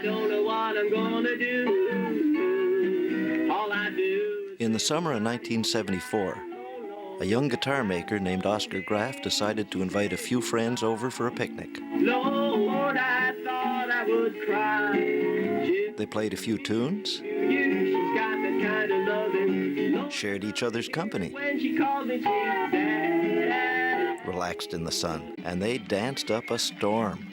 don't know what I'm gonna do. All I do. In the summer of 1974, a young guitar maker named Oscar Graff decided to invite a few friends over for a picnic. Lord, I thought I would cry. They played a few tunes, She's got the kind of loving. shared each other's company, When she called me sweet dad. relaxed in the sun, and they danced up a storm.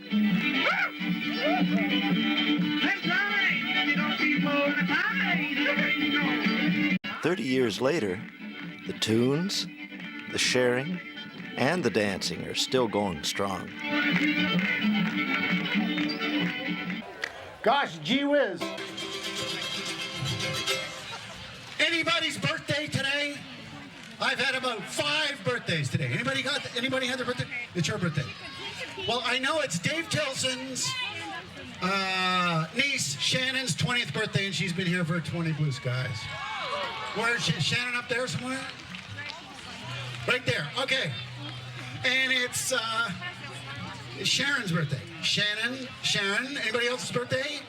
30 years later, the tunes, the sharing, and the dancing are still going strong. Gosh, gee whiz. Anybody's birthday today? I've had about 5 birthdays today. Anybody had their birthday? It's your birthday. Well, I know it's Dave Tilson's niece Shannon's 20th birthday, and she's been here for 20 blue skies. Where's Shannon, up there somewhere? Right there. Okay. And it's Sharon's birthday. Sharon. Anybody else's birthday?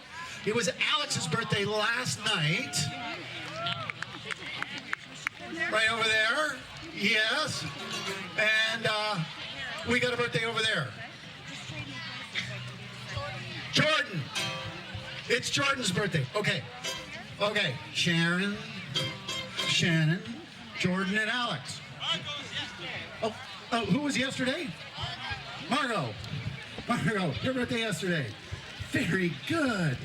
It was Alex's birthday last night. Right over there. Yes. And we got a birthday over there. Jordan. It's Jordan's birthday. Okay. Sharon, Shannon, Jordan, and Alex. Oh, who was yesterday? Margot, your birthday yesterday. Very good.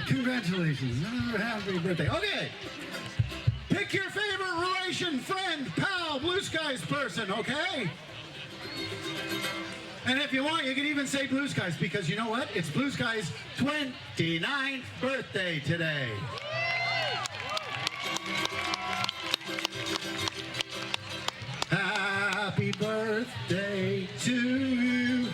Congratulations. Happy birthday. Okay. Pick your favorite relation, friend, pal, blue skies person, okay? And if you want, you can even say blue skies, because you know what? It's blue skies' 29th birthday today. Happy birthday to you.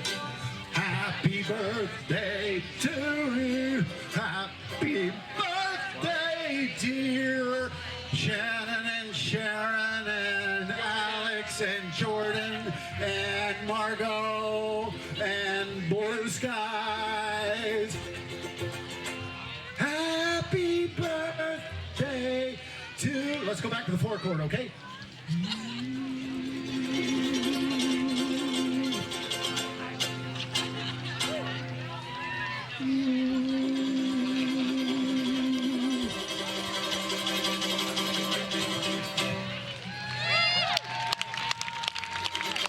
Happy birthday to you. Happy birthday, dear Shannon and Sharon and Alex and Jordan and Margot and blue skies. Happy birthday to... Let's go back to the 4 chord, okay?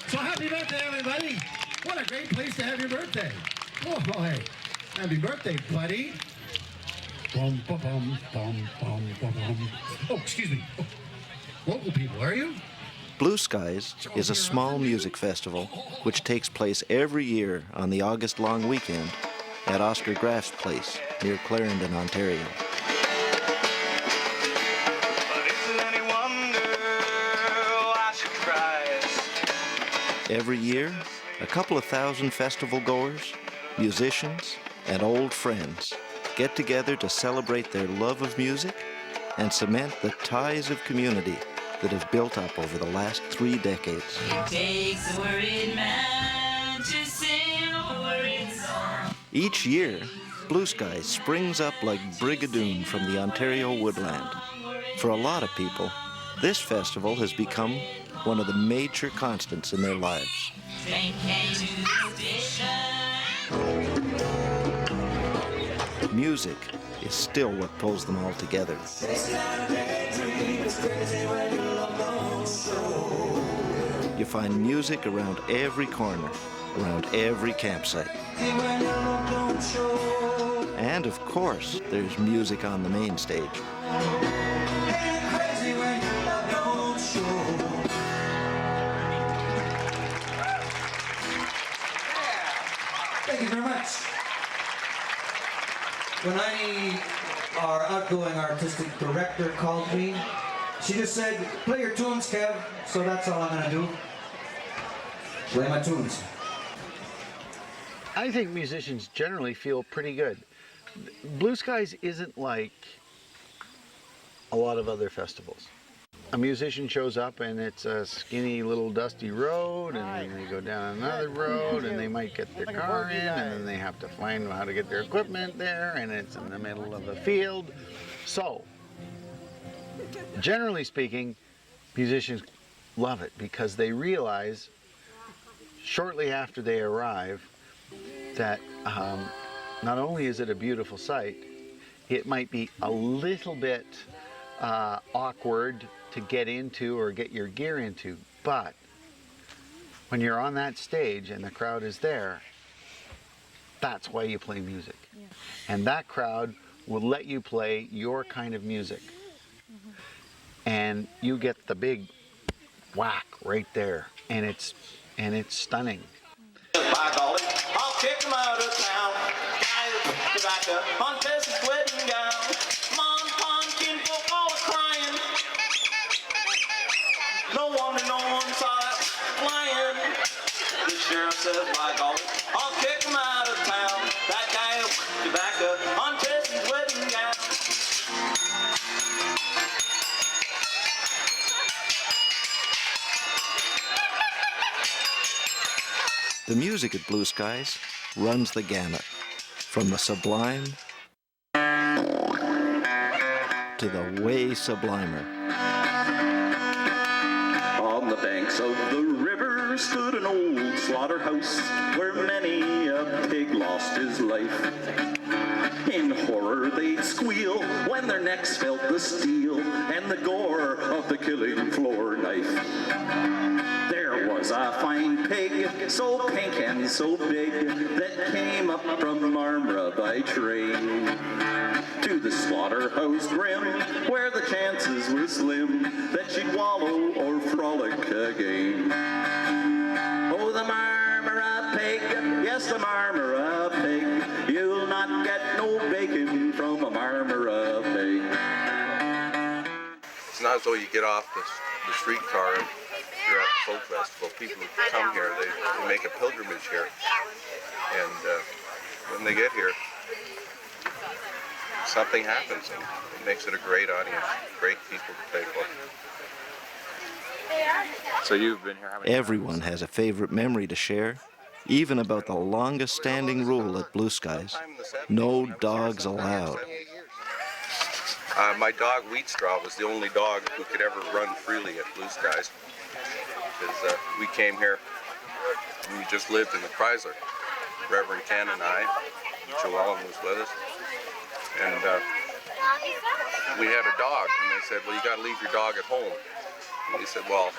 So happy birthday, everybody. What a great place to have your birthday. Oh, hey. Happy birthday, buddy. Bum, bum, bum, bum, bum, bum, bum. Oh, excuse me. Oh. Local people, are you? Blue Skies is a small music festival which takes place every year on the August long weekend at Oscar Graff's place near Clarendon, Ontario. Every year, a couple of thousand festival goers, musicians, and old friends get together to celebrate their love of music and cement the ties of community that have built up over the last 3 decades. It takes a worried man to sing a worried song. Each year, Blue Skies springs up like Brigadoon from the Ontario woodland. For a lot of people, this festival has become one of the major constants in their lives. Train came to the station. Music is still what pulls them all together. You find music around every corner, around every campsite. And of course, there's music on the main stage. Thank you very much. When our outgoing artistic director called me, she just said, "Play your tunes, Kev." So that's all I'm gonna do. Play my tunes. I think musicians generally feel pretty good. Blue Skies isn't like a lot of other festivals. a musician shows up and it's a skinny little dusty road, and then they go down another road, and they might get their car in, and then they have to find how to get their equipment there, and it's in the middle of a field. So, generally speaking, musicians love it because they realize shortly after they arrive that not only is it a beautiful sight, it might be a little bit awkward to get into or get your gear into, but when you're on that stage and the crowd is there, that's why you play music. Yeah. And that crowd will let you play your kind of music. Mm-hmm. And you get the big whack right there, and it's stunning. By golly, I'll kick him out of town. Tobacco on Tess's wedding gown. Mom, Pon, kinfolk all crying. No wonder no one saw it flying. The sheriff says, by golly, I'll kick him out of town. That guy tobacco on Tess's wedding gown. The music at Blue Skies runs the gamut, from the sublime to the way sublimer. On the banks of the river stood an old slaughterhouse where many a pig lost his life. In horror they'd squeal when their necks felt the steel and the gore of the killing floor knife. There was a fine pig, so pink and so big, that came up from Marmora by train to the slaughterhouse grim, where the chances were slim that she'd wallow or frolic again. Oh, the Marmora pig, yes, the Marmora pig, you'll not get no bacon from a Marmora pig. It's not as though you get off the streetcar and you're at the folk festival. People who come here, they make a pilgrimage here, and when they get here, something happens, and it makes it a great audience, great people to play for. So you've been here how many Everyone has a favorite memory to share, even about the longest standing rule at Blue Skies: no dogs allowed. My dog Wheatstraw was the only dog who could ever run freely at Blue Skies. Because we came here, and we just lived in the Chrysler. Reverend Ken and I, Joe Allen was with us, and we had a dog, and they said, well, you got to leave your dog at home. And he said, well,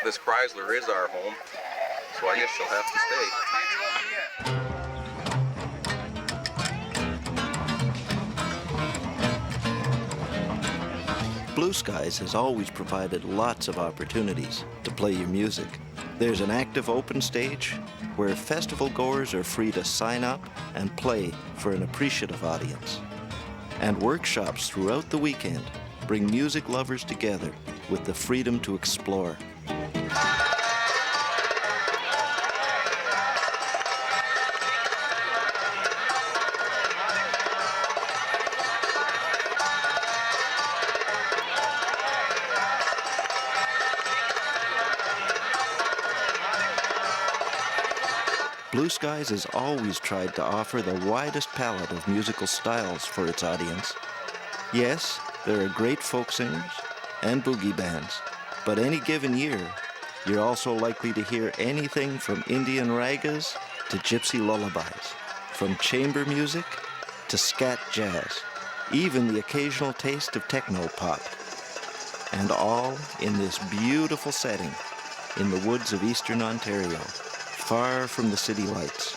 this Chrysler is our home, so I guess you'll have to stay. Blue Skies has always provided lots of opportunities to play your music. There's an active open stage where festival goers are free to sign up and play for an appreciative audience. And workshops throughout the weekend bring music lovers together with the freedom to explore. Blue Skies has always tried to offer the widest palette of musical styles for its audience. Yes, there are great folk singers and boogie bands, but any given year, you're also likely to hear anything from Indian ragas to gypsy lullabies, from chamber music to scat jazz, even the occasional taste of techno pop. And all in this beautiful setting in the woods of eastern Ontario, far from the city lights.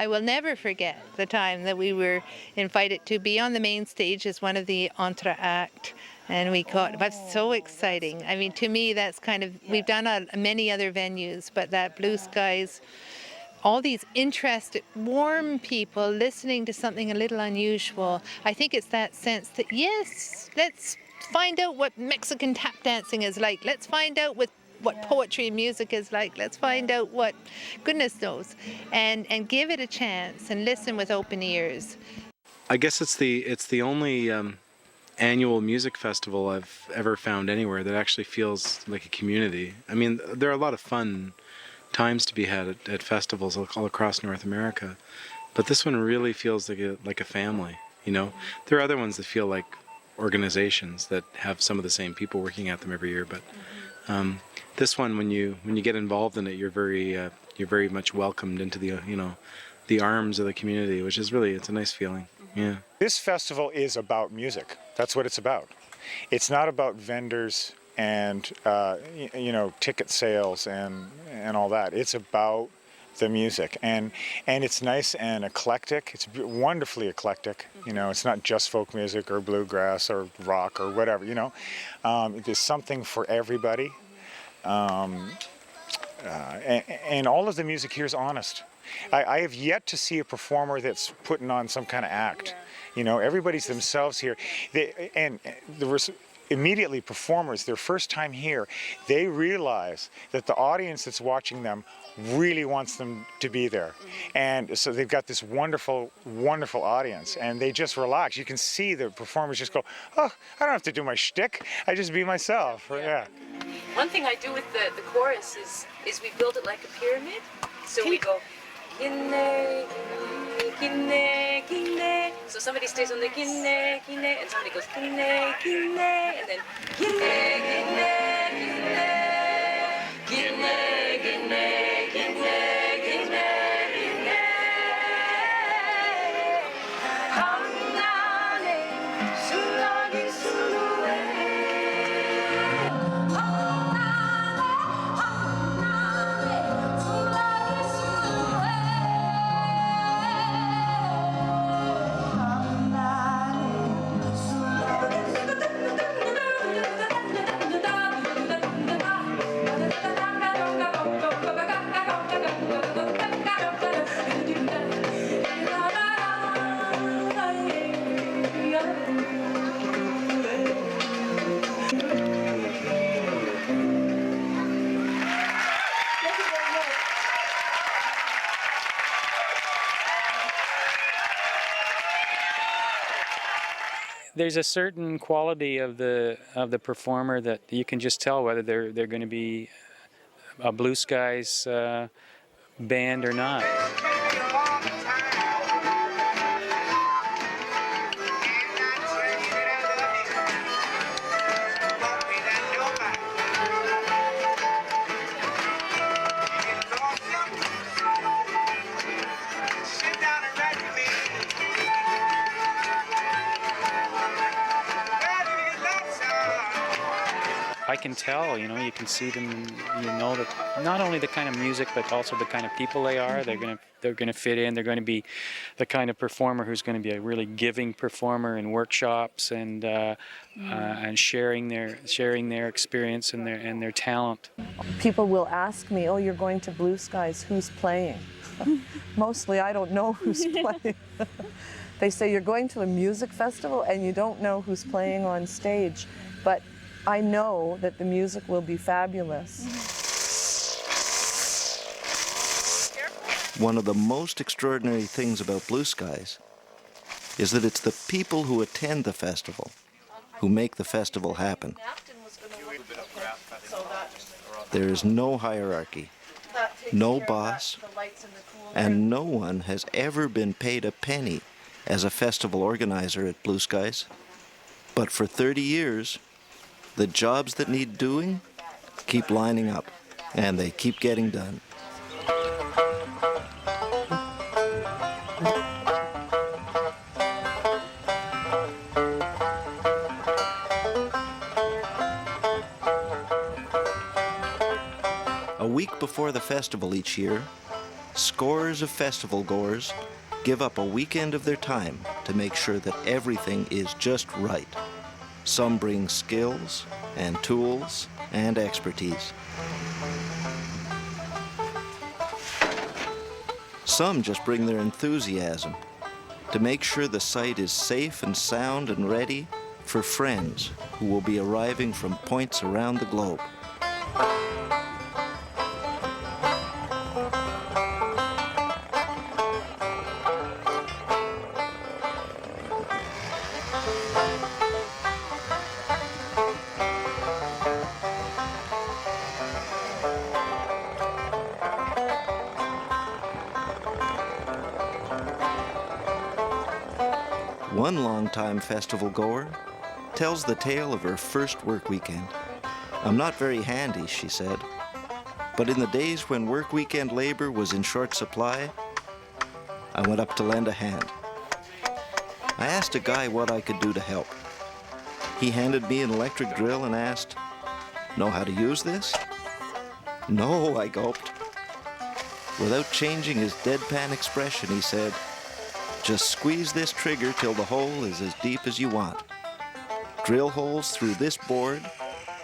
will never forget the time that we were invited to be on the main stage as one of the entr'actes. And that's so exciting. I mean, to me, that's kind of, we've done many other venues, but that Blue Skies, all these interested, warm people listening to something a little unusual. I think it's that sense that, yes, let's find out what Mexican tap dancing is like. Let's find out what poetry and music is like. Let's find out what goodness knows. And give it a chance and listen with open ears. I guess it's the only annual music festival I've ever found anywhere that actually feels like a community. I mean, there are a lot of fun times to be had at festivals all across North America, but this one really feels like a family. You know, there are other ones that feel like organizations that have some of the same people working at them every year, but this one, when you get involved in it, you're very much welcomed into the arms of the community, which is really, it's a nice feeling. Yeah. This festival is about music. That's what it's about. It's not about vendors and ticket sales and all that. It's about the music, and it's nice and eclectic. It's wonderfully eclectic. You know, it's not just folk music or bluegrass or rock or whatever. You know, there's something for everybody, and all of the music here is honest. I have yet to see a performer that's putting on some kind of act. You know, everybody's themselves here. And there was immediately performers, their first time here, they realize that the audience that's watching them really wants them to be there. And so they've got this wonderful, wonderful audience, and they just relax. You can see the performers just go, oh, I don't have to do my shtick. I just be myself. Yeah. One thing I do with the chorus is we build it like a pyramid. So we go, Ginne, ginne, ginne. So somebody stays on the ginne, ginne, and somebody goes ginne, ginne, and then ginne, ginne, ginne, ginne, ginne, ginne, ginne, ginne. 한나네 술락이 술루에. There's a certain quality of the performer that you can just tell whether they're going to be a Blue Skies band or not. I can tell, you know, you can see them, you know, that not only the kind of music, but also the kind of people they are. They're gonna fit in. They're going to be the kind of performer who's going to be a really giving performer in workshops and sharing their experience and their talent. People will ask me, "Oh, you're going to Blue Skies? Who's playing?" Mostly, I don't know who's playing. They say you're going to a music festival and you don't know who's playing on stage, but I know that the music will be fabulous. One of the most extraordinary things about Blue Skies is that it's the people who attend the festival who make the festival happen. There is no hierarchy, no boss, and no one has ever been paid a penny as a festival organizer at Blue Skies. But for 30 years, the jobs that need doing keep lining up, and they keep getting done. A week before the festival each year, scores of festival goers give up a weekend of their time to make sure that everything is just right. Some bring skills and tools and expertise. Some just bring their enthusiasm to make sure the site is safe and sound and ready for friends who will be arriving from points around the globe. One longtime festival goer tells the tale of her first work weekend. "I'm not very handy," she said, "but in the days when work weekend labor was in short supply, I went up to lend a hand. I asked a guy what I could do to help. He handed me an electric drill and asked, 'Know how to use this?' 'No,' I gulped. Without changing his deadpan expression, he said, 'Just squeeze this trigger till the hole is as deep as you want. Drill holes through this board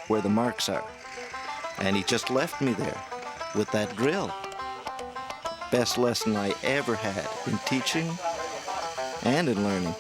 where the marks are.' And he just left me there with that drill. Best lesson I ever had in teaching and in learning."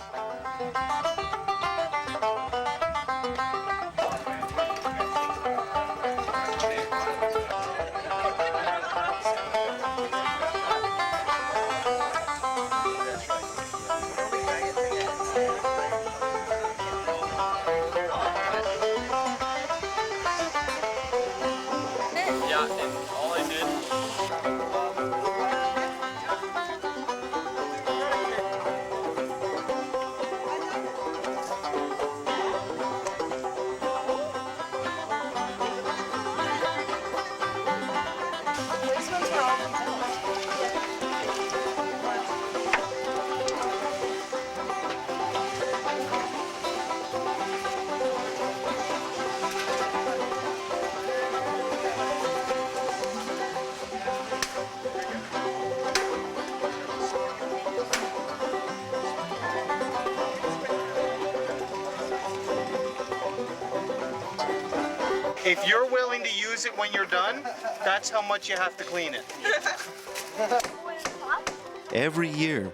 If you're willing to use it when you're done, that's how much you have to clean it. Every year,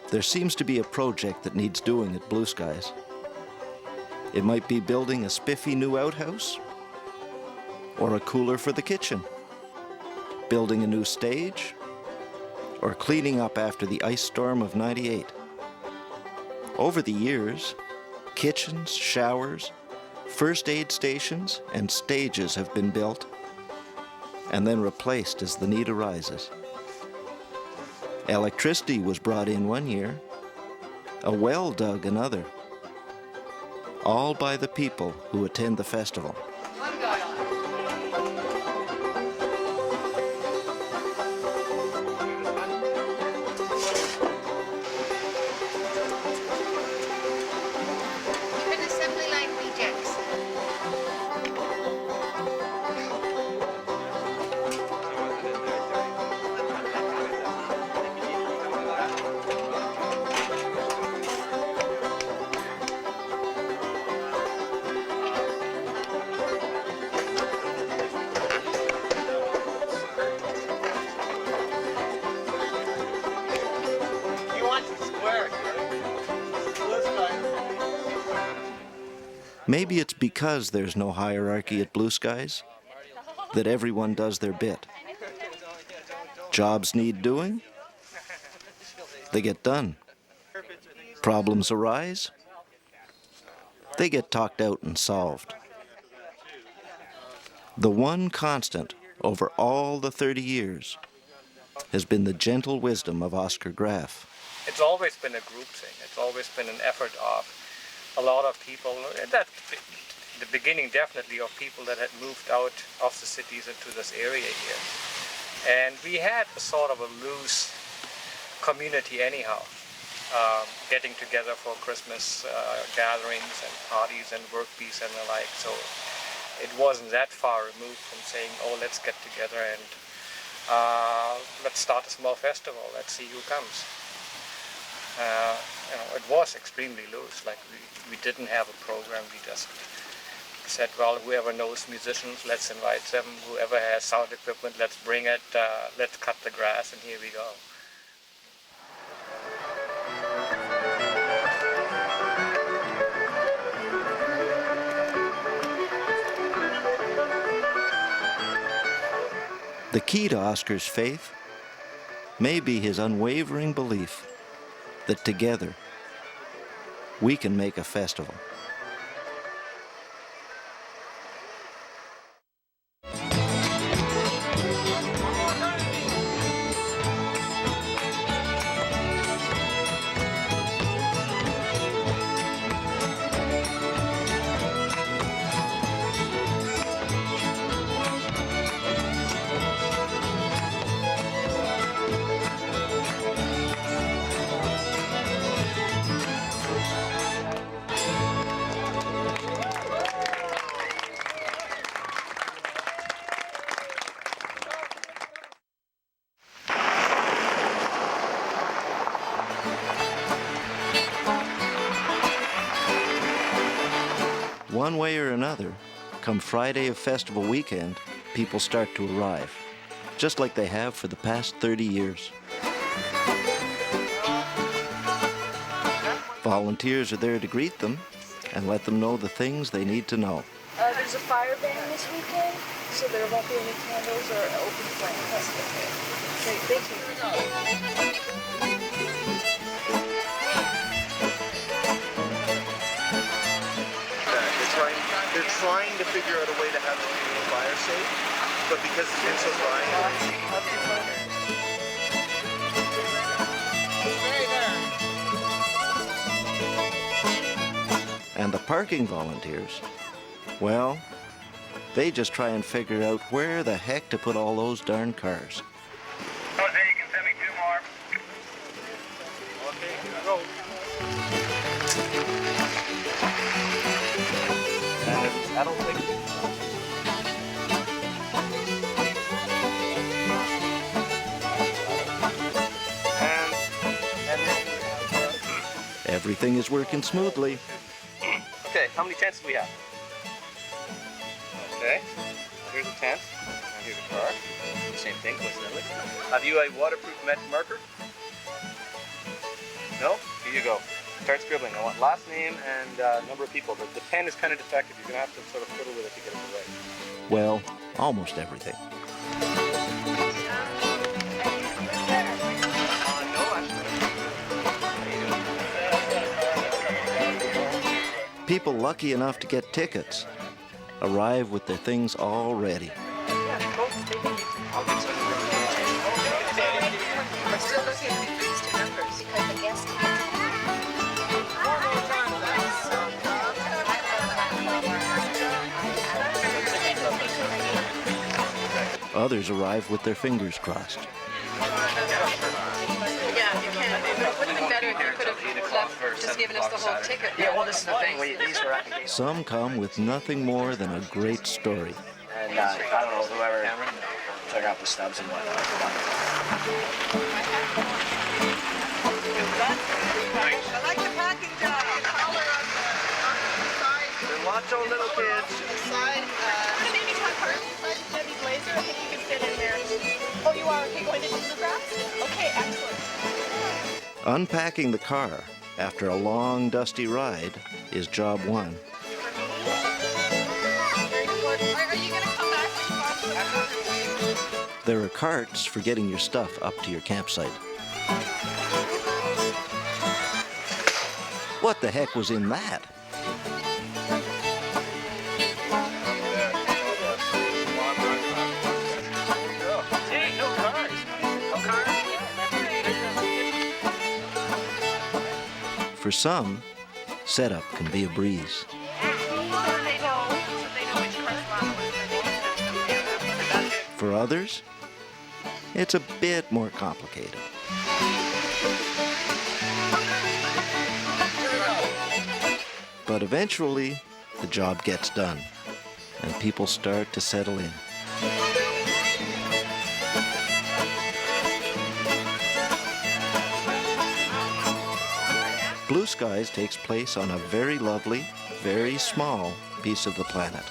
there seems to be a project that needs doing at Blue Skies. It might be building a spiffy new outhouse, or a cooler for the kitchen, building a new stage, or cleaning up after the ice storm of '98. Over the years, kitchens, showers, first aid stations, and stages have been built and then replaced as the need arises. Electricity was brought in one year, a well dug another, all by the people who attend the festival. Maybe it's because there's no hierarchy at Blue Skies that everyone does their bit. Jobs need doing, they get done. Problems arise, they get talked out and solved. The one constant over all the 30 years has been the gentle wisdom of Oscar Graff. It's always been a group thing. It's always been an effort of a lot of people, that the beginning definitely of people that had moved out of the cities into this area here. And we had a sort of a loose community anyhow, getting together for Christmas gatherings and parties and work bees and the like. So it wasn't that far removed from saying, oh, let's get together and let's start a small festival. Let's see who comes. It was extremely loose. Like we didn't have a program. We just said, well, whoever knows musicians, let's invite them. Whoever has sound equipment, let's bring it. Let's cut the grass, and here we go. The key to Oscar's faith may be his unwavering belief that together we can make a festival. One way or another, come Friday of festival weekend, people start to arrive, just like they have for the past 30 years. Volunteers are there to greet them and let them know the things they need to know. There's a fire ban this weekend, so there won't be any candles or open flames. Great, thank you. They're trying to figure out a way to have the fire safe, but because it's been so dry. And the parking volunteers, well, they just try and figure out where the heck to put all those darn cars. Okay, you can send me 2 more. Okay, go. I don't think. Everything is working smoothly. Okay, how many tents do we have? Okay, here's a tent, and here's a car. Same thing, coincidentally. Have you a waterproof marker? No? Here you go. Start scribbling. I want last name and number of people. The pen is kind of defective. You're going to have to sort of fiddle with it to get it right. Well, almost everything. People lucky enough to get tickets arrive with their things all ready. We're still looking at these 2 numbers because the guest Others arrive with their fingers crossed. Yeah, you can. It would have been better if you could have just given us the whole ticket. Yeah, well, this is the thing. Some come with nothing more than a great story. And I don't know, whoever took out the stubs and whatnot. I like the packing job. They're macho little kids. Maybe talk first. Debbie Blazer, I think you can fit in there. Oh, you are? Okay, going into the bluegrass? Okay, excellent. Unpacking the car after a long, dusty ride is job 1. Are you going to come back? There are carts for getting your stuff up to your campsite. What the heck was in that? Hey, no cars. No cars. For some, setup can be a breeze. For others, it's a bit more complicated. But eventually, the job gets done, and people start to settle in. Blue Skies takes place on a very lovely, very small piece of the planet.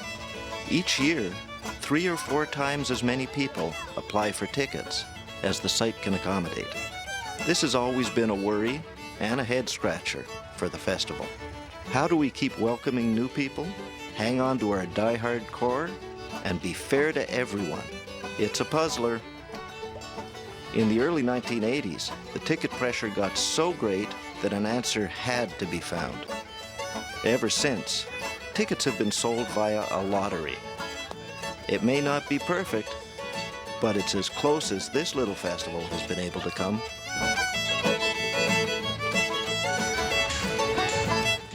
Each year, 3 or 4 times as many people apply for tickets as the site can accommodate. This has always been a worry and a head-scratcher for the festival. How do we keep welcoming new people, hang on to our die-hard core, and be fair to everyone? It's a puzzler. In the early 1980s, the ticket pressure got so great that an answer had to be found. Ever since, tickets have been sold via a lottery. It may not be perfect, but it's as close as this little festival has been able to come.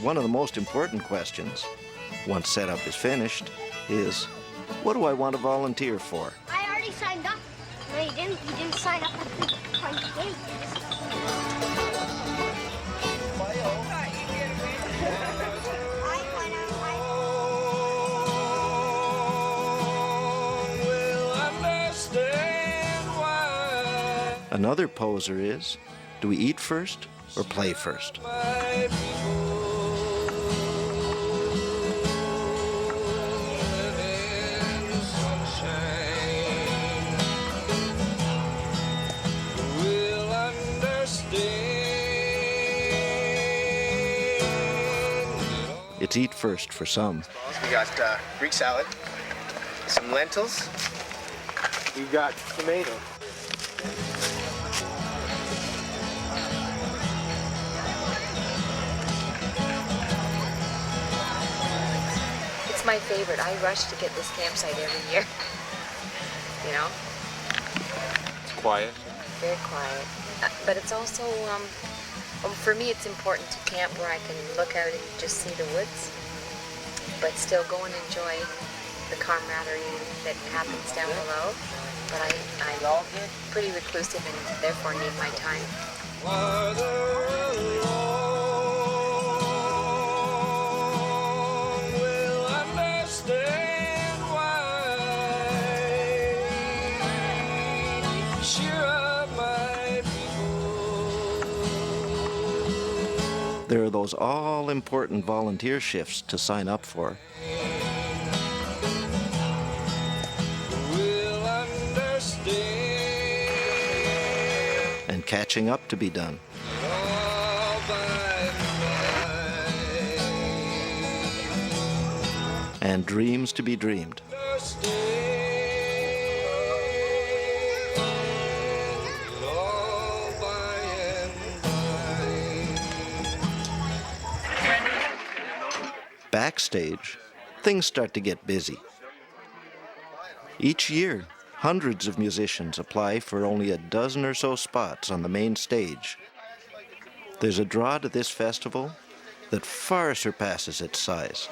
One of the most important questions, once setup is finished, is, what do I want to volunteer for? I already signed up. No, you didn't. You didn't sign up at the front gate. You just... Another poser is, do we eat first or play first? It's eat first for some. We got Greek salad, some lentils. We got tomato. It's my favorite. I rush to get this campsite every year. You know? It's quiet. Very quiet. But it's also, for me, it's important to camp where I can look out and just see the woods, but still go and enjoy the camaraderie that happens down below. But I'm pretty reclusive and therefore need my time. There are those all-important volunteer shifts to sign up for. And catching up to be done. And dreams to be dreamed. Backstage, things start to get busy. Each year, hundreds of musicians apply for only a dozen or so spots on the main stage. There's a draw to this festival that far surpasses its size.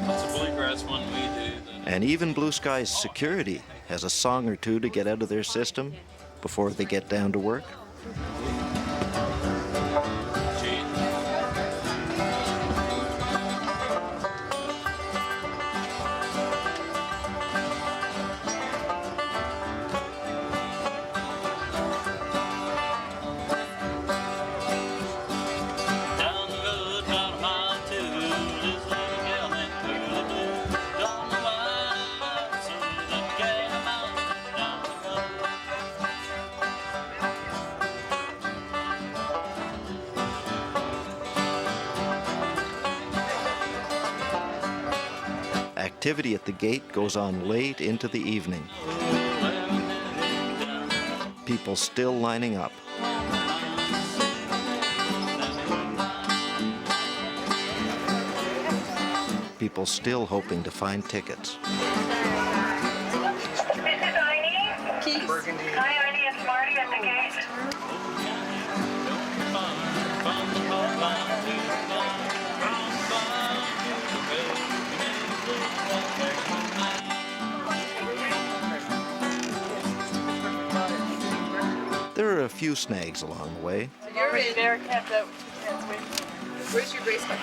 That's a bluegrass one we do. And even Blue Sky's security has a song or two to get out of their system before they get down to work. Activity at the gate goes on late into the evening. People still lining up. People still hoping to find tickets. This is Eileen. Keith. Hi, Eileen. It's Marty at the gate. There are a few snags along the way. You're right there, camped out. Where's your bracelet?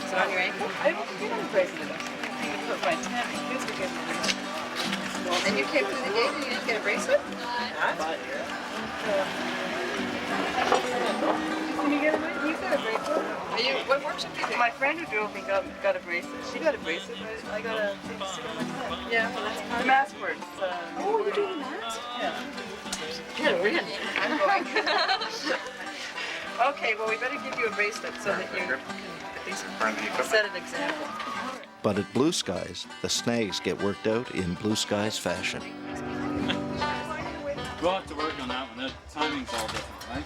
Is it on your ankle? I don't get a bracelet. I put my tent. Kids were getting it. And you came through the gate and you didn't get a bracelet? Can you get a bracelet? You got a bracelet? What workshop did you do? My friend who drove me got a bracelet. She got a bracelet, but I got a thing to stick on my head. Yeah, well, that's part of the mask works. Oh, you're doing the mask? Yeah. Good, we're good. I'm going. Okay, well, we better give you a bracelet so that you can at least set an example. But at Blue Skies, the snags get worked out in Blue Skies fashion. We'll have to work on that one. The timing's all different, right?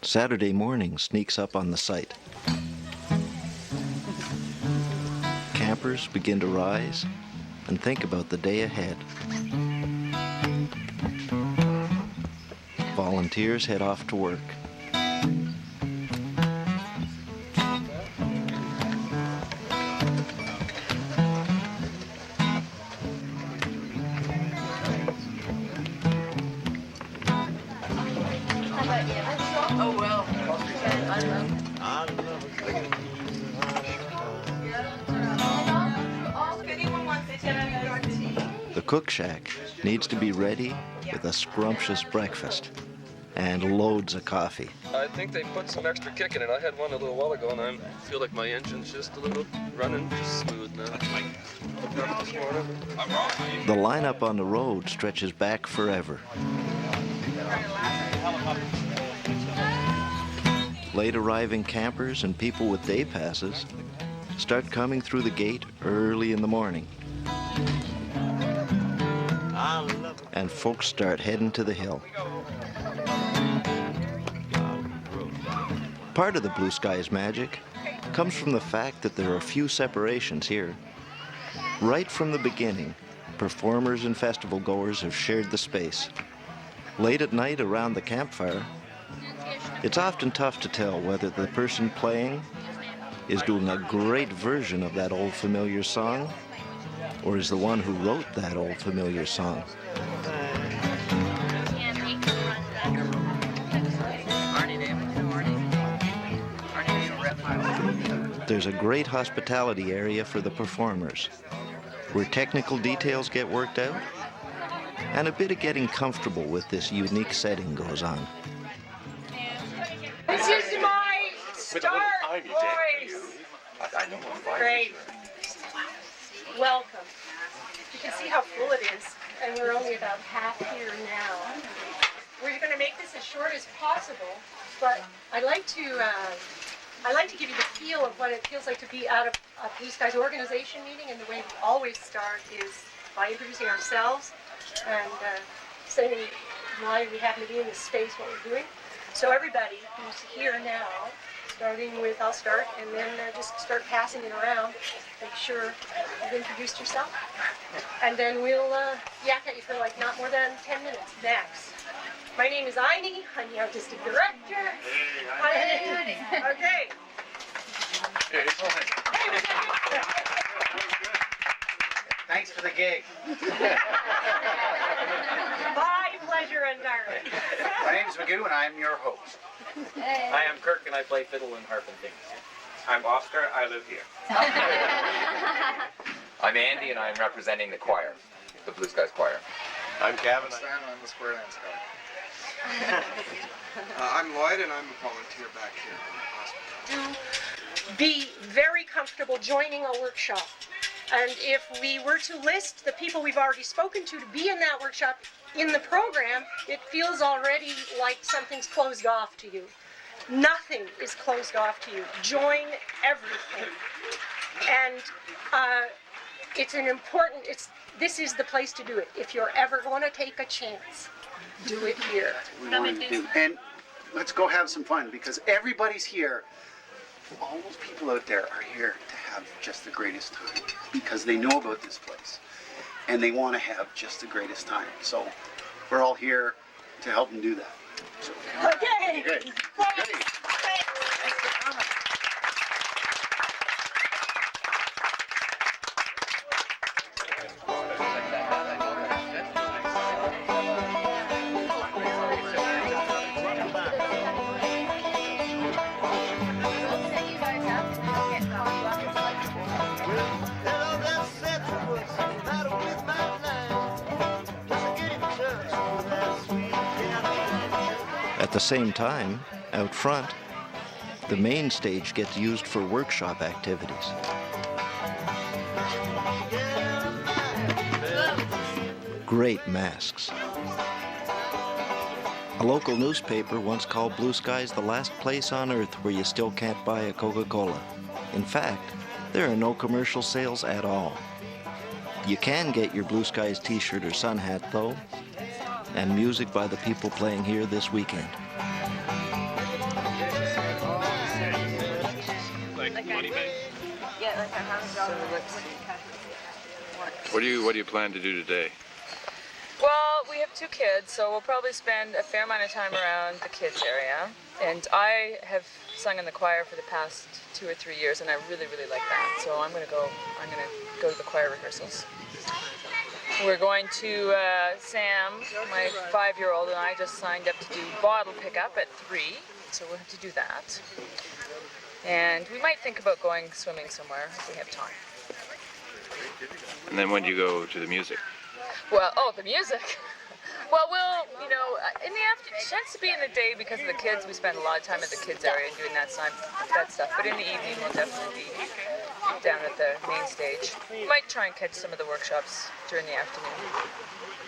Saturday morning sneaks up on the site. Campers begin to rise and think about the day ahead. Volunteers head off to work. Oh, well. The cook shack needs to be ready with a scrumptious breakfast and loads of coffee. I think they put some extra kick in it. I had one a little while ago, and I feel like my engine's just a little running just smooth now. The lineup on the road stretches back forever. Late arriving campers and people with day passes start coming through the gate early in the morning. And folks start heading to the hill. Part of the Blue Skies magic comes from the fact that there are few separations here. Right from the beginning, performers and festival goers have shared the space. Late at night around the campfire, it's often tough to tell whether the person playing is doing a great version of that old familiar song or is the one who wrote that old familiar song. There's a great hospitality area for the performers, where technical details get worked out, and a bit of getting comfortable with this unique setting goes on. This is my start voice. Great. Welcome. You can see how full it is, and we're only about half here now. We're going to make this as short as possible, but I like to give you the feel of what it feels like to be at a Blue Skies organization meeting, and the way we always start is by introducing ourselves and saying why we happen to be in this space, what we're doing. So everybody who's here now, starting with, I'll start, and then just start passing it around. Make sure you've introduced yourself. And then we'll yak at you for like not more than 10 minutes max. My name is Aini. I'm the artistic director. Hey, okay. Thanks for the gig. My pleasure entirely. My name is Brigadoon and I'm your host. I am Kirk and I play fiddle and harp and things. I'm Oscar, I live here. I'm Andy and I'm representing the choir, the Blue Skies Choir. I'm Gavin. I'm the Square Dance guy. I'm Lloyd and I'm a volunteer back here in the hospital. Be very comfortable joining a workshop. And if we were to list the people we've already spoken to be in that workshop in the program, it feels already like something's closed off to you. Nothing is closed off to you. Join everything. And this is the place to do it. If you're ever going to take a chance, do it here. We wanted to do. And let's go have some fun because everybody's here. All those people out there are here to have just the greatest time because they know about this place and they want to have just the greatest time. So we're all here to help them do that. So, okay. Good. Thanks for coming. At the same time, out front, the main stage gets used for workshop activities. Great masks. A local newspaper once called Blue Skies the last place on earth where you still can't buy a Coca-Cola. In fact, there are no commercial sales at all. You can get your Blue Skies t-shirt or sun hat though, and music by the people playing here this weekend. What do you plan to do today? Well, we have 2 kids, so we'll probably spend a fair amount of time around the kids area. And I have sung in the choir for the past 2 or 3 years, and I really, really like that. So I'm gonna go to the choir rehearsals. We're going to, Sam, my 5-year-old, and I just signed up to do bottle pickup at 3, so we'll have to do that. And we might think about going swimming somewhere if we have time. And then when do you go to the music? Well, the music. Well, in the afternoon, it tends to be in the day because of the kids. We spend a lot of time at the kids area doing that stuff. But in the evening, we'll definitely be down at the main stage. We might try and catch some of the workshops during the afternoon.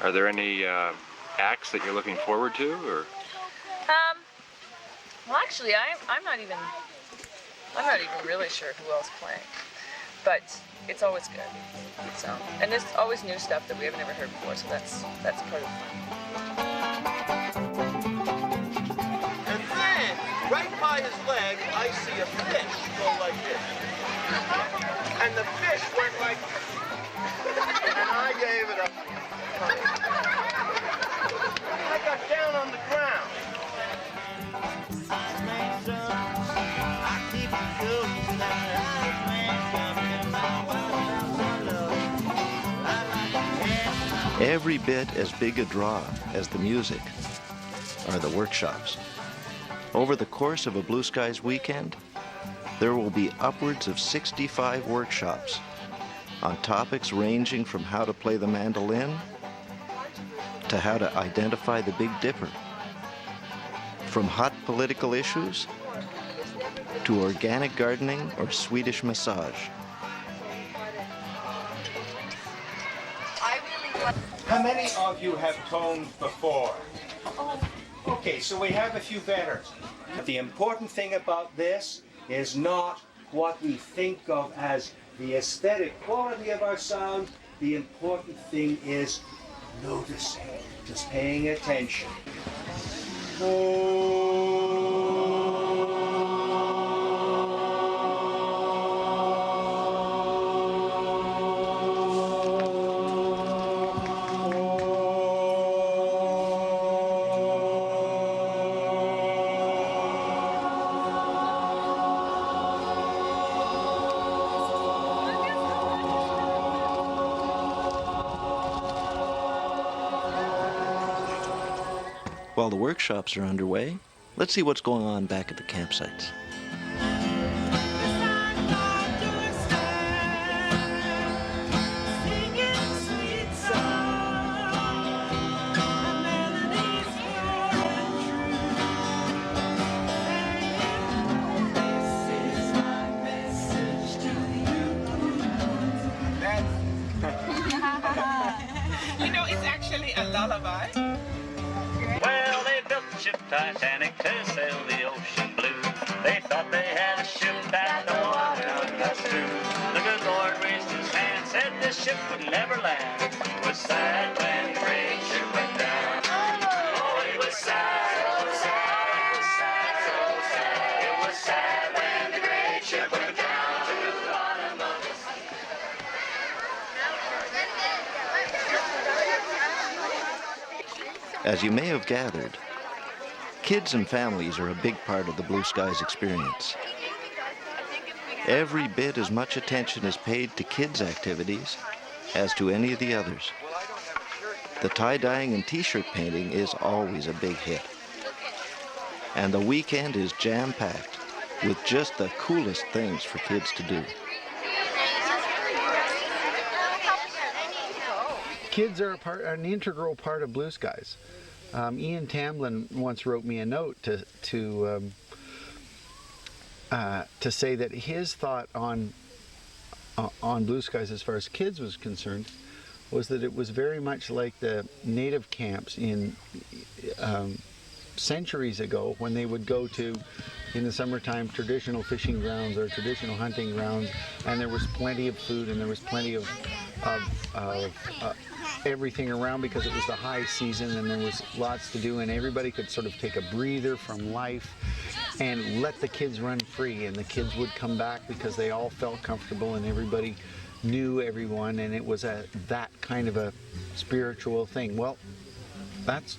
Are there any acts that you're looking forward to, or? Well, actually, I'm not even really sure who else is playing, but it's always good. So, and there's always new stuff that we haven't ever heard before, so that's part of the fun. And then, right by his leg, I see a fish go like this. And the fish went like this. And I gave it a... I got down on the ground. Every bit as big a draw as the music are the workshops. Over the course of a Blue Skies weekend, there will be upwards of 65 workshops on topics ranging from how to play the mandolin to how to identify the Big Dipper. From hot political issues to organic gardening or Swedish massage. How many of you have toned before? Okay, so we have a few veterans. The important thing about this is not what we think of as the aesthetic quality of our sound. The important thing is noticing, just paying attention. Oh. While the workshops are underway, let's see what's going on back at the campsites. You know, it's actually a lullaby. Well, they built the ship Titanic to sail the ocean blue. They thought they had a ship that no one could pass through. The good Lord raised his hand, said this ship would never land. It was sad when the great ship went down. Oh, it was sad, so sad, it was sad, so sad. It was sad when the great ship went down to the bottom of the sea. As you may have gathered, kids and families are a big part of the Blue Skies experience. Every bit as much attention is paid to kids' activities as to any of the others. The tie-dyeing and t-shirt painting is always a big hit. And the weekend is jam-packed with just the coolest things for kids to do. Kids are an integral part of Blue Skies. Ian Tamblin once wrote me a note to say that his thought on Blue Skies as far as kids was concerned was that it was very much like the native camps in centuries ago when they would go to, in the summertime, traditional fishing grounds or traditional hunting grounds, and there was plenty of food and there was plenty of everything around because it was the high season and there was lots to do and everybody could sort of take a breather from life and let the kids run free, and the kids would come back because they all felt comfortable and everybody knew everyone, and it was that kind of a spiritual thing. Well, that's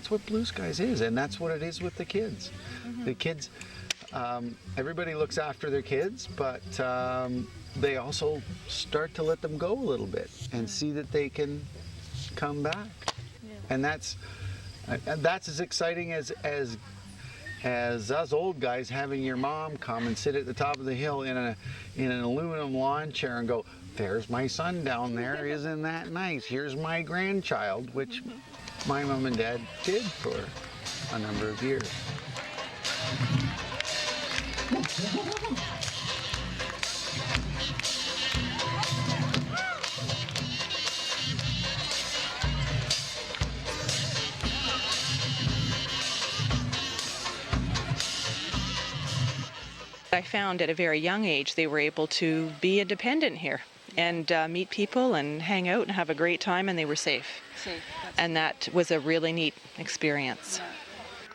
what Blue Skies is, and that's what it is with the kids. Mm-hmm. The kids, everybody looks after their kids, but they also start to let them go a little bit and see that they can come back. Yeah. And that's as exciting as us old guys having your mom come and sit at the top of the hill in an aluminum lawn chair and go, "There's my son down there, isn't that nice? Here's my grandchild," which my mom and dad did for a number of years. I found at a very young age they were able to be independent here and meet people and hang out and have a great time, and they were safe. And that was a really neat experience.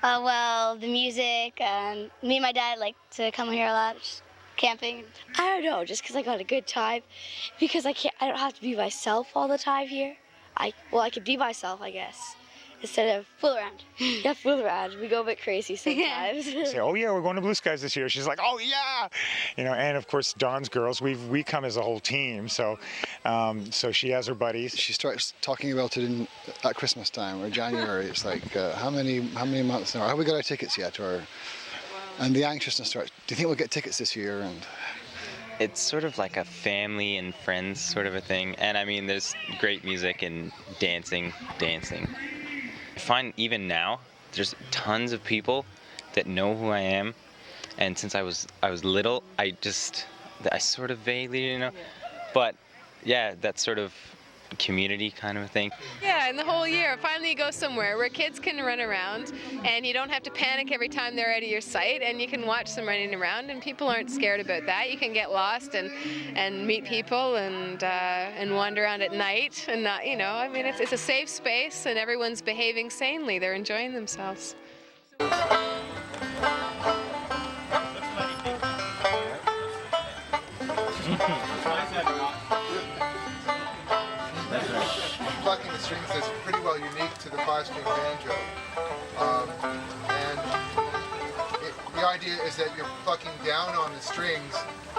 Well, the music, me and my dad like to come here a lot, just camping. I don't know, just because I got a good time, because I don't have to be myself all the time here. I could be myself, I guess, instead of fool around. Yeah, fool around. We go a bit crazy sometimes. Say, "Oh yeah, we're going to Blue Skies this year." She's like, "Oh yeah," And of course, Dawn's girls, we come as a whole team. So she has her buddies. She starts talking about it at Christmas time or January. It's like, how many months now? Have we got our tickets yet? And the anxiousness starts. Do you think we'll get tickets this year? And it's sort of like a family and friends sort of a thing. And I mean, there's great music and dancing. I find even now there's tons of people that know who I am, and since I was little, I sort of vaguely know. But yeah, that's sort of community kind of a thing. Yeah, and the whole year, finally you go somewhere where kids can run around and you don't have to panic every time they're out of your sight, and you can watch them running around, and people aren't scared about that. You can get lost and meet people and wander around at night and not, I mean, it's a safe space and everyone's behaving sanely. They're enjoying themselves. Plucking the strings is pretty well unique to the 5-string banjo. The idea is that you're plucking down on the strings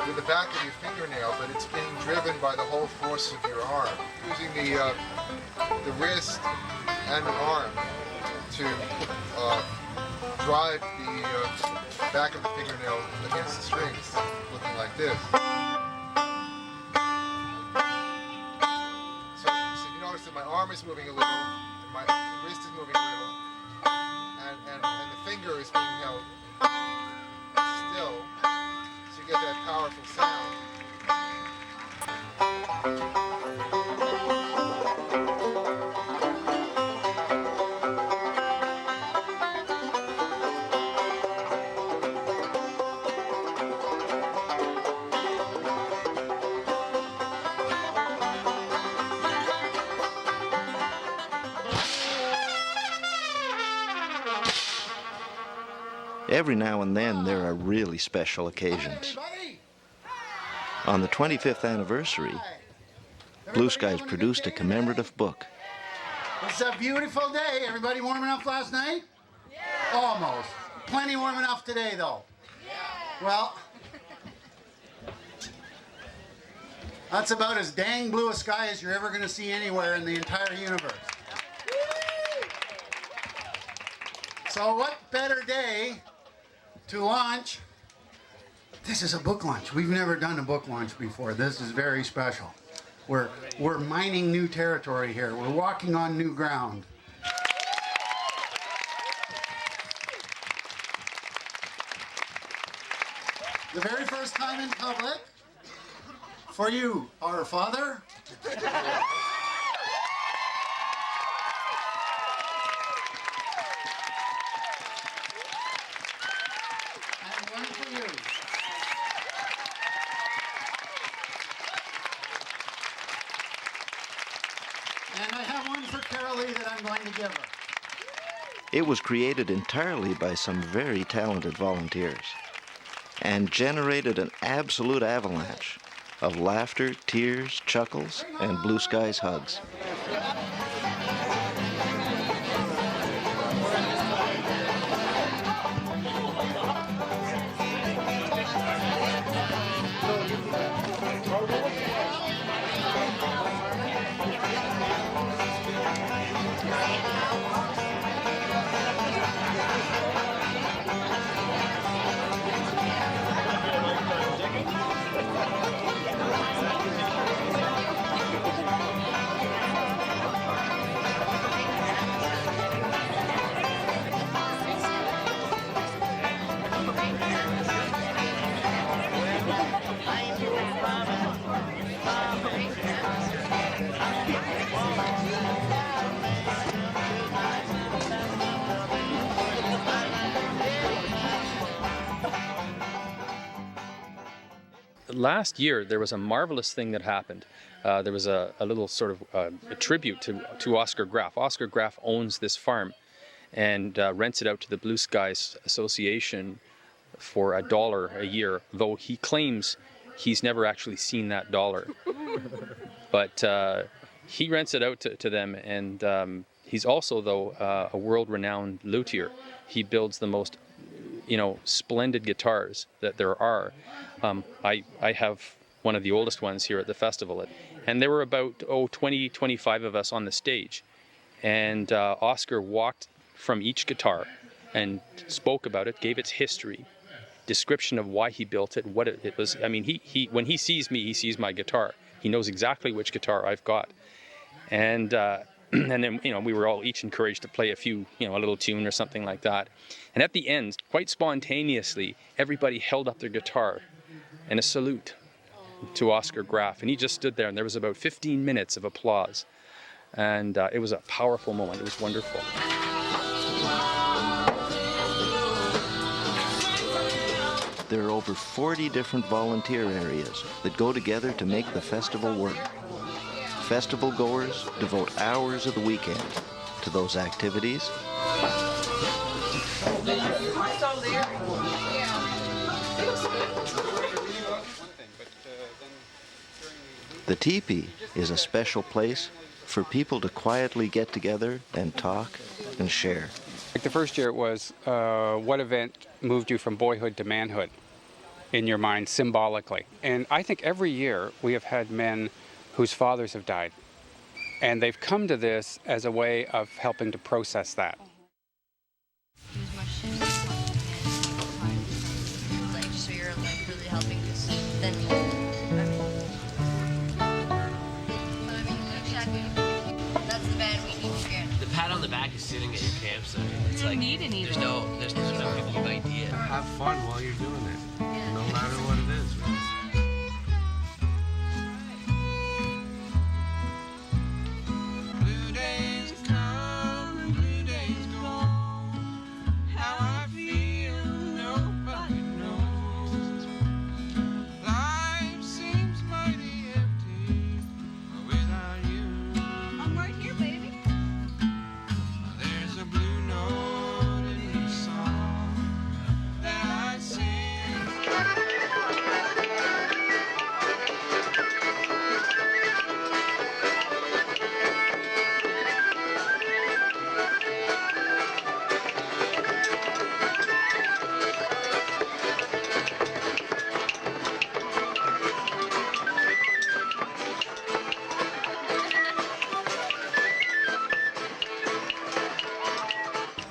with the back of your fingernail, but it's being driven by the whole force of your arm, using the wrist and the arm to drive the back of the fingernail against the strings, looking like this. So you notice that my arm is moving a little, and my wrist is moving a little, and the finger is being held still, so you get that powerful sound. Every now and then there are really special occasions. On the 25th anniversary, Blue Skies produced a commemorative book. It's a beautiful day. Everybody warm enough last night? Yeah. Almost. Plenty warm enough today, though. Yeah. Well, that's about as dang blue a sky as you're ever going to see anywhere in the entire universe. So what better day to launch? This is a book launch. We've never done a book launch before. This is very special. We're mining new territory here. We're walking on new ground. The very first time in public, for you, our Father. And one for you. And I have one for Carolee that I'm going to give her. It was created entirely by some very talented volunteers and generated an absolute avalanche of laughter, tears, chuckles, and Blue Skies hugs. Last year, there was a marvelous thing that happened. There was a little sort of a tribute to Oscar Graff. Oscar Graff owns this farm and rents it out to the Blue Skies Association for $1 a year, though he claims he's never actually seen that dollar. But he rents it out to them, and he's also, though, a world-renowned luthier. He builds the most splendid guitars that there are. I have one of the oldest ones here at the festival, and there were about 20-25 of us on the stage, and Oscar walked from each guitar and spoke about it, gave its history, description of why he built it, what it was. I mean, he when he sees me, he sees my guitar. He knows exactly which guitar I've got, and and then we were all each encouraged to play a little tune or something like that. And at the end, quite spontaneously, everybody held up their guitar in a salute to Oscar Graff, and he just stood there, and there was about 15 minutes of applause, and it was a powerful moment. It was wonderful. There are over 40 different volunteer areas that go together to make the festival work. Festival goers devote hours of the weekend to those activities. The teepee is a special place for people to quietly get together and talk and share. Like the first year it was, what event moved you from boyhood to manhood in your mind symbolically? And I think every year we have had men whose fathers have died. And they've come to this as a way of helping to process that. then that's the band we need to get. The pat on the back is sitting at your campsite. It's You don't like need any. there's no giving you idea. Have fun while you're doing it, no matter what it is. Really.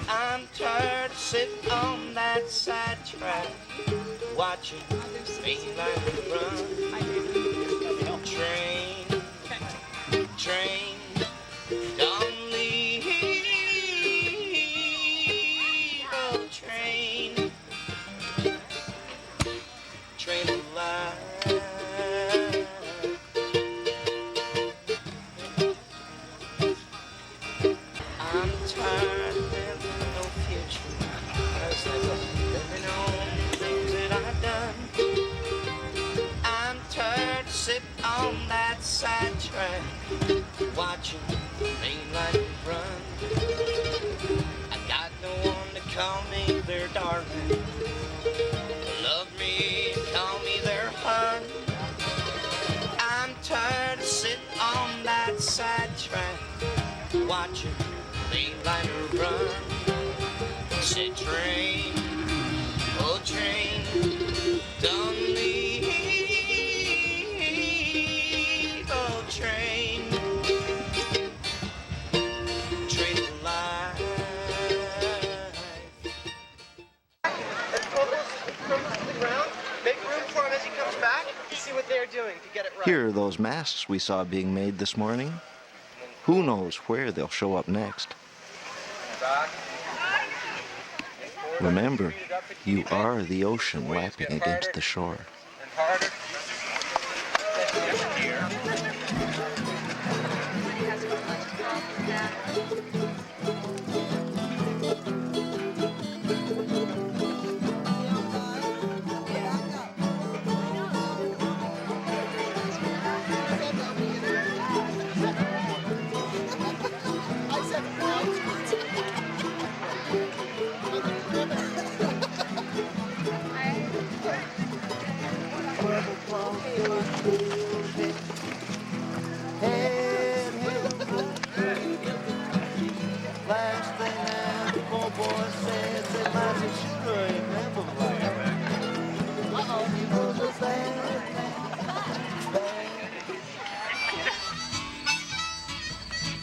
I'm tired of sitting on that sidetrack, watching mainline run. Train, don't leave. Oh, train of life. I'm tired of living no future. I was living on things that I've done. I'm tired of sitting on that sidetrack, watching mainline run. I got no one to call me their darling, love me, call me their hun. I'm tired of sitting on that sidetrack, watching mainliner run. Said train, oh train, don't leave. Oh train, train of life. Crumbles to the ground. Make room for him as he comes back. See what they're doing to get it right. Here are those masks we saw being made this morning. Who knows where they'll show up next? Remember, you are the ocean lapping against the shore.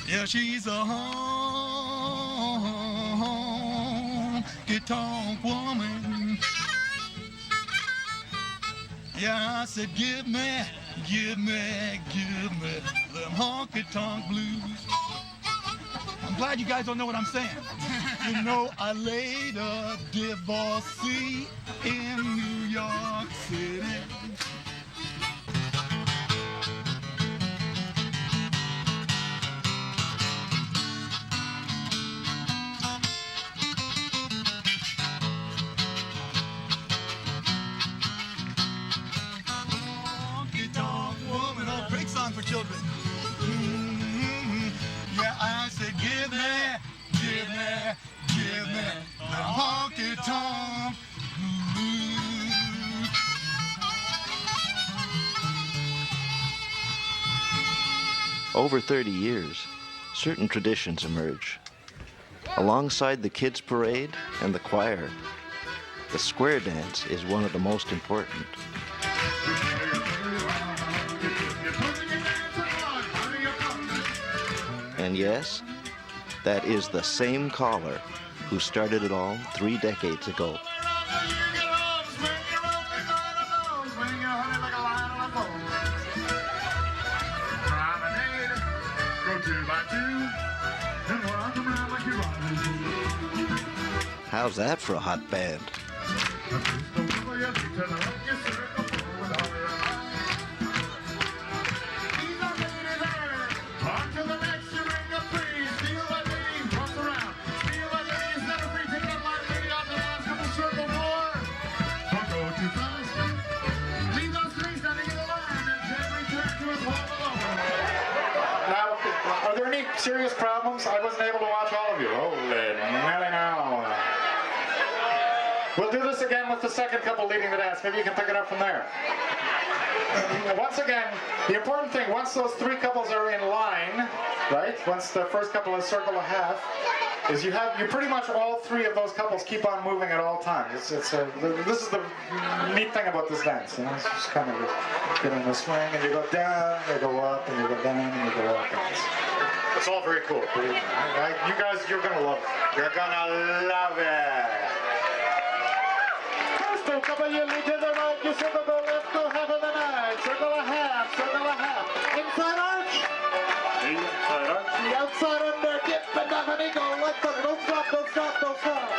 Yeah, she's a honky-tonk woman. Yeah, I said, give me them honky-tonk blues. I'm glad you guys don't know what I'm saying. You know, I laid a divorcee in New York City. For children. Yeah, I said, give me the honky-tonk blues. Over 30 years, certain traditions emerge. Alongside the kids' parade and the choir, the square dance is one of the most important. And yes, that is the same caller who started it all 3 decades ago. Swing your honey like a how's that for a hot band? Are there any serious problems? I wasn't able to watch all of you. Holy moly now. We'll do this again with the second couple leading the dance. Maybe you can pick it up from there. Once again, the important thing, once those three couples are in line, right? Once the first couple has circled a half, is you pretty much all three of those couples keep on moving at all times. This is the neat thing about this dance, you know. It's just kind of get in the swing and you go down, you go up, and you go down, and you go up. It's all very cool. You guys, you're gonna love it. You're gonna love it. First couple, you lead to the right, you circle the left, go half of the night. Circle a half, circle a half. Inside arch. Inside arch. The outside under, dip and down and go. Let's go. Don't stop, don't stop, don't stop.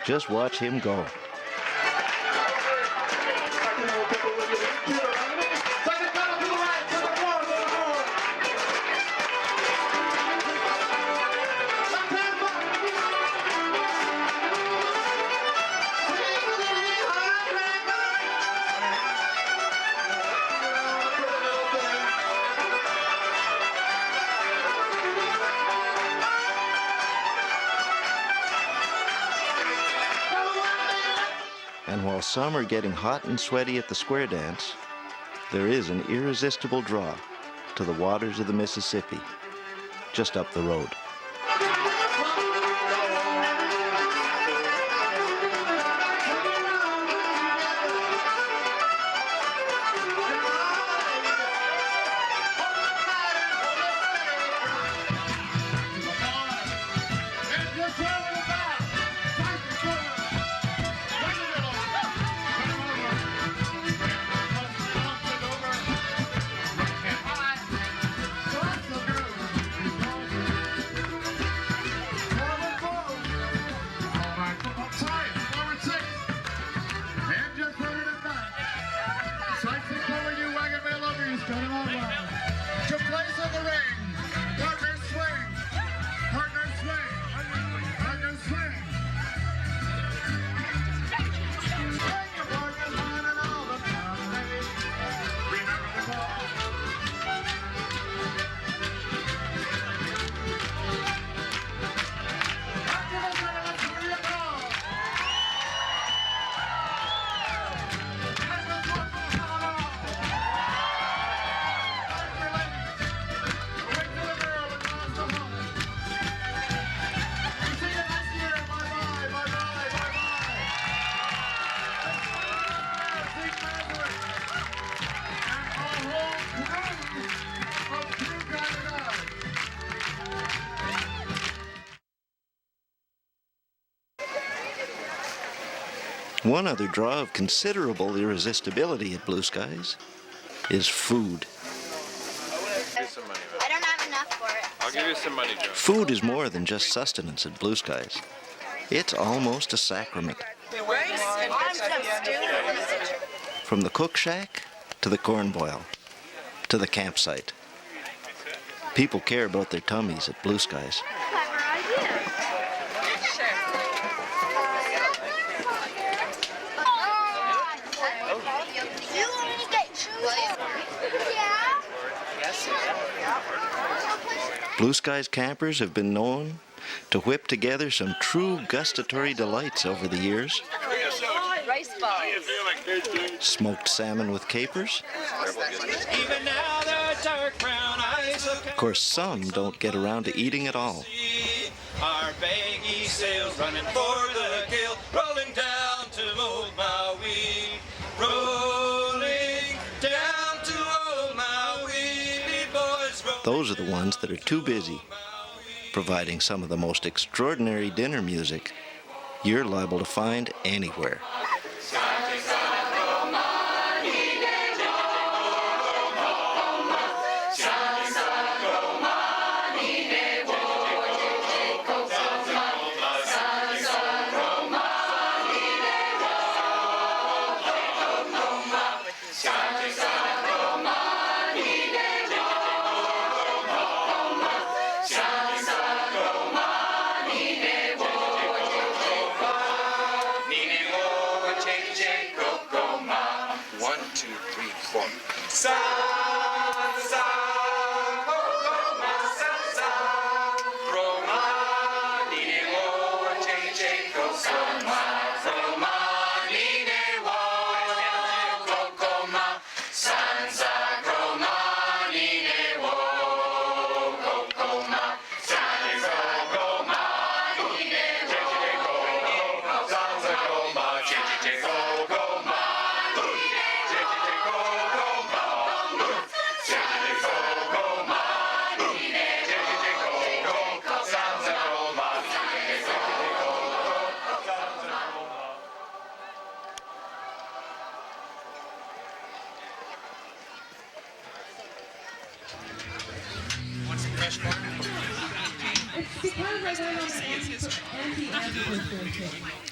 Just watch him go. And while some are getting hot and sweaty at the square dance, there is an irresistible draw to the waters of the Mississippi, just up the road. One other draw of considerable irresistibility at Blue Skies is food. I don't have enough for it. I'll give you some money, Joe. Food is more than just sustenance at Blue Skies. It's almost a sacrament. From the cook shack to the corn boil to the campsite. People care about their tummies at Blue Skies. Blue Skies campers have been known to whip together some true gustatory delights over the years. Rice balls. Smoked salmon with capers. Of course, some don't get around to eating at all. Our baggy sails running for the gale, rolling down to old Maui, rolling down to old Maui, boys. Those are the ones that are too busy providing some of the most extraordinary dinner music you're liable to find anywhere.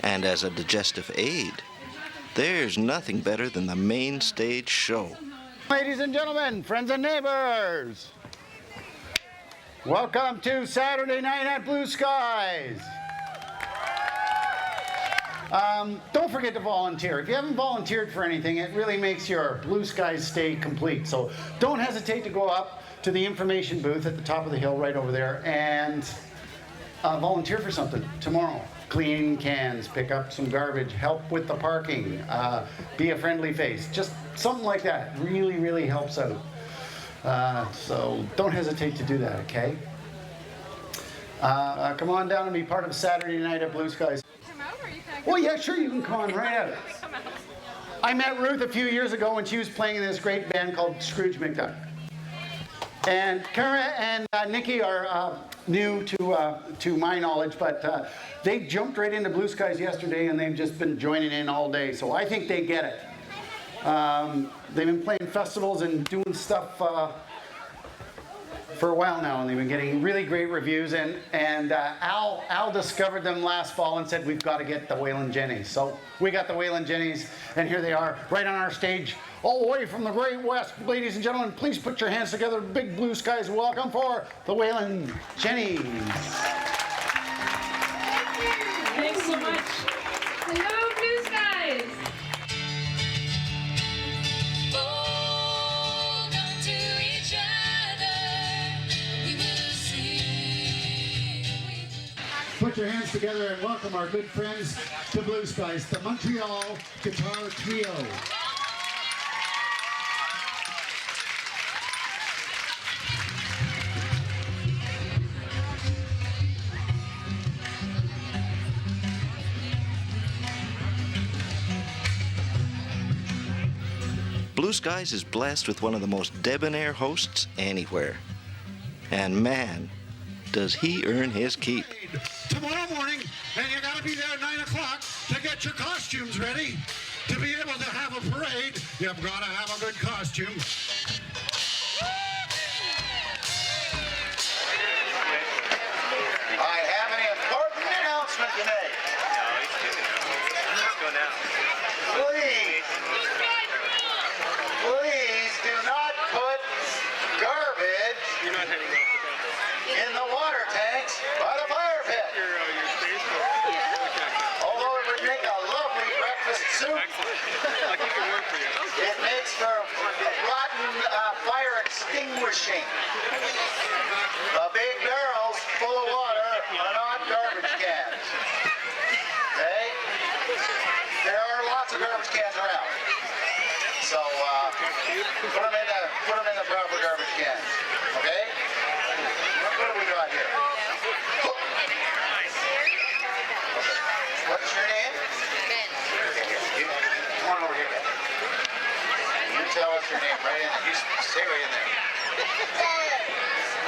And as a digestive aid, there's nothing better than the main stage show. Ladies and gentlemen, friends and neighbors, welcome to Saturday Night at Blue Skies. Don't forget to volunteer. If you haven't volunteered for anything, it really makes your Blue Skies stay complete. So don't hesitate to go up to the information booth at the top of the hill right over there and volunteer for something tomorrow. Clean cans, pick up some garbage, help with the parking, be a friendly face. Just something like that really, really helps out. So don't hesitate to do that, okay? Come on down and be part of Saturday Night at Blue Skies. Well, yeah, sure, you can come on right out. I met Ruth a few years ago when she was playing in this great band called Scrooge McDuck. And Kara and Nikki are new to my knowledge, but they jumped right into Blue Skies yesterday and they've just been joining in all day. So I think they get it. They've been playing festivals and doing stuff for a while now, and they've been getting really great reviews. And Al discovered them last fall and said, we've got to get the Waylon Jennies. So we got the Waylon Jennies, and here they are right on our stage, all the way from the Great West. Ladies and gentlemen, please put your hands together. Big Blue Skies welcome for the Waylon Jennies. Thanks so much. Hello, Blue Skies. Hold on to each other. We will sing. Put your hands together and welcome our good friends to Blue Skies, the Montreal Guitar Trio. Blue Skies is blessed with one of the most debonair hosts anywhere. And man, does he earn his keep. Tomorrow morning, and you gotta be there at 9 o'clock to get your costumes ready. To be able to have a parade, you've gotta have a good costume. I have an important announcement to make. Let's go now. Please do not put garbage in the water tanks by the fire pit. Although it would make a lovely breakfast soup, it makes for rotten fire extinguishing. The big barrels full of water are not garbage cans. Okay? There are lots of garbage cans around. So put them in the proper garbage cans. Okay? What do we got here? What's your name? Ben. Okay, here. Come on over here, Ben. You tell us your name right in there. You stay right in there.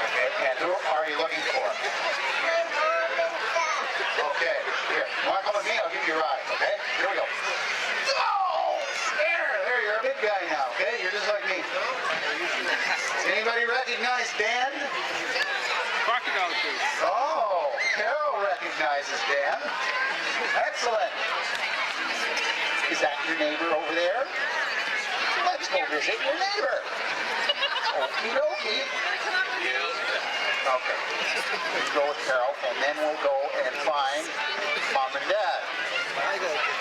Okay, and who are you looking for? Okay, here. You want to come with me? I'll give you a ride, okay? Here we go. Oh! There, you're a big guy now, okay? You're just like me. Does anybody recognize Dan? Crocodile tooth. Oh, Carol recognizes Dan. Excellent. Is that your neighbor over there? Let's go visit your neighbor. Okie dokie. Okay. We'll go with Carol, and then we'll go and find Mom and Dad.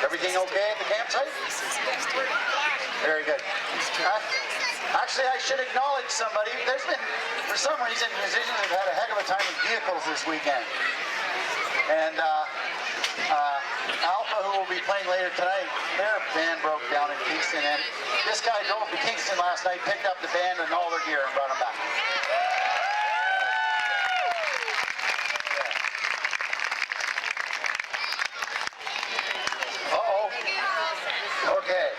Everything Everything okay at the campsite? Very good. Actually, I should acknowledge somebody. There's been, for some reason, musicians have had a heck of a time in vehicles this weekend. And Alpha, who will be playing later tonight, their band broke down in Kingston, and this guy drove to Kingston last night, picked up the band and all their gear and brought them back. Okay.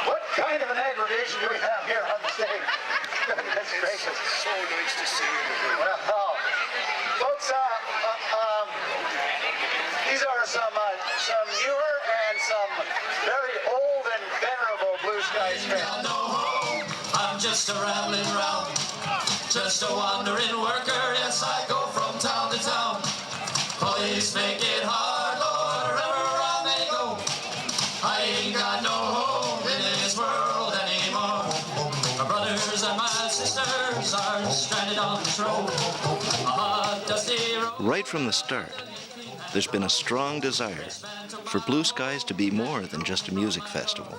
What kind of an aggravation do we have here on the stage? Goodness gracious. So nice to see you. Well, folks, these are some newer and some very old and venerable Blue Skies fans. I'm just a rambling round, just a wandering worker. Yes, I go from town to town. Police make it hard, Lord, wherever I may go. I ain't got no home in this world anymore. My brothers and my sisters are stranded on this road. A hot, dusty road. Right from the start, there's been a strong desire for Blue Skies to be more than just a music festival.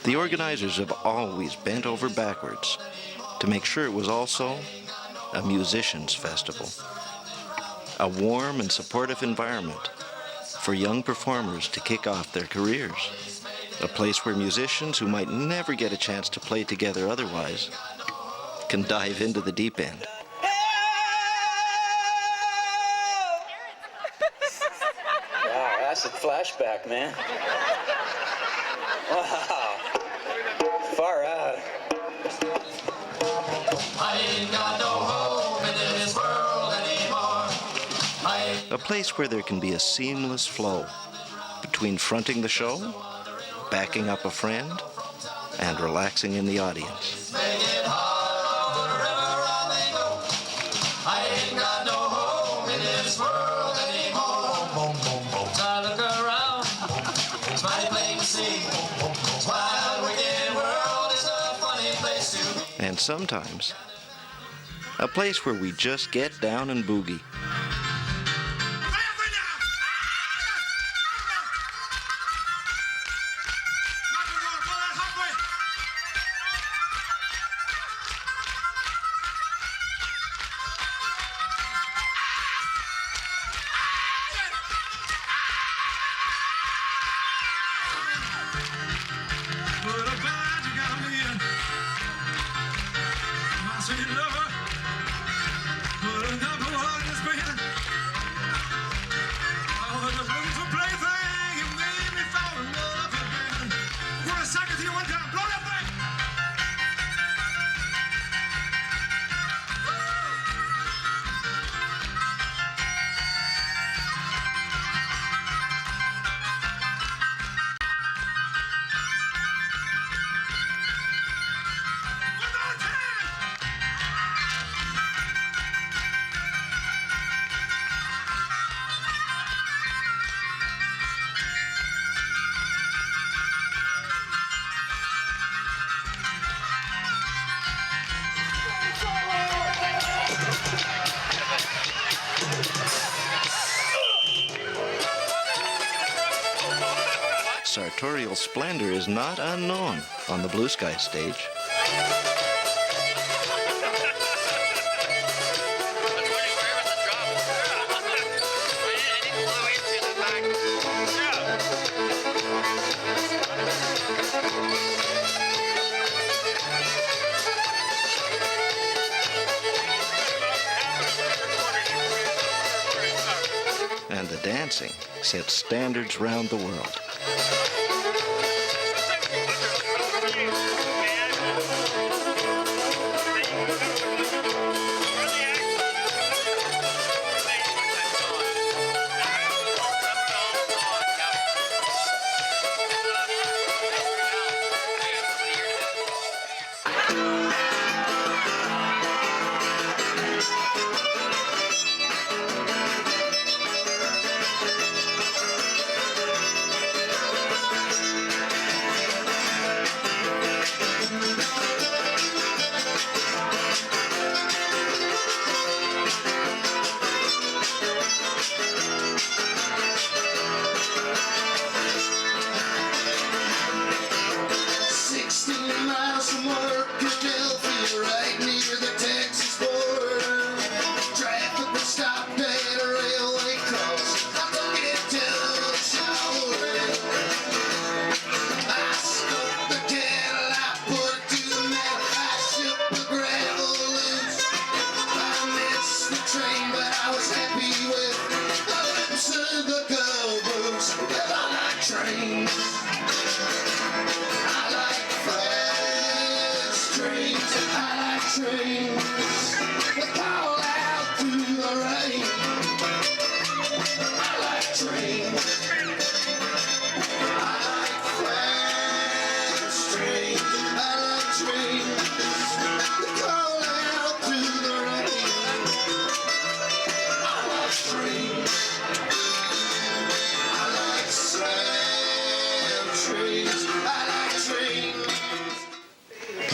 The organizers have always bent over backwards to make sure it was also a musicians' festival. A warm and supportive environment for young performers to kick off their careers. A place where musicians who might never get a chance to play together otherwise can dive into the deep end. Wow, acid flashback, man. Wow. Far out. I ain't got no home in this world anymore. A place where there can be a seamless flow between fronting the show, backing up a friend, and relaxing in the audience. Make it hard, wherever I may go. I ain't got no home in this world anymore. I look around, it's mighty plain to see. This wild, wicked world is a funny place to be. And sometimes, a place where we just get down and boogie. Sartorial splendor is not unknown on the Blue Sky stage. And the dancing sets standards round the world.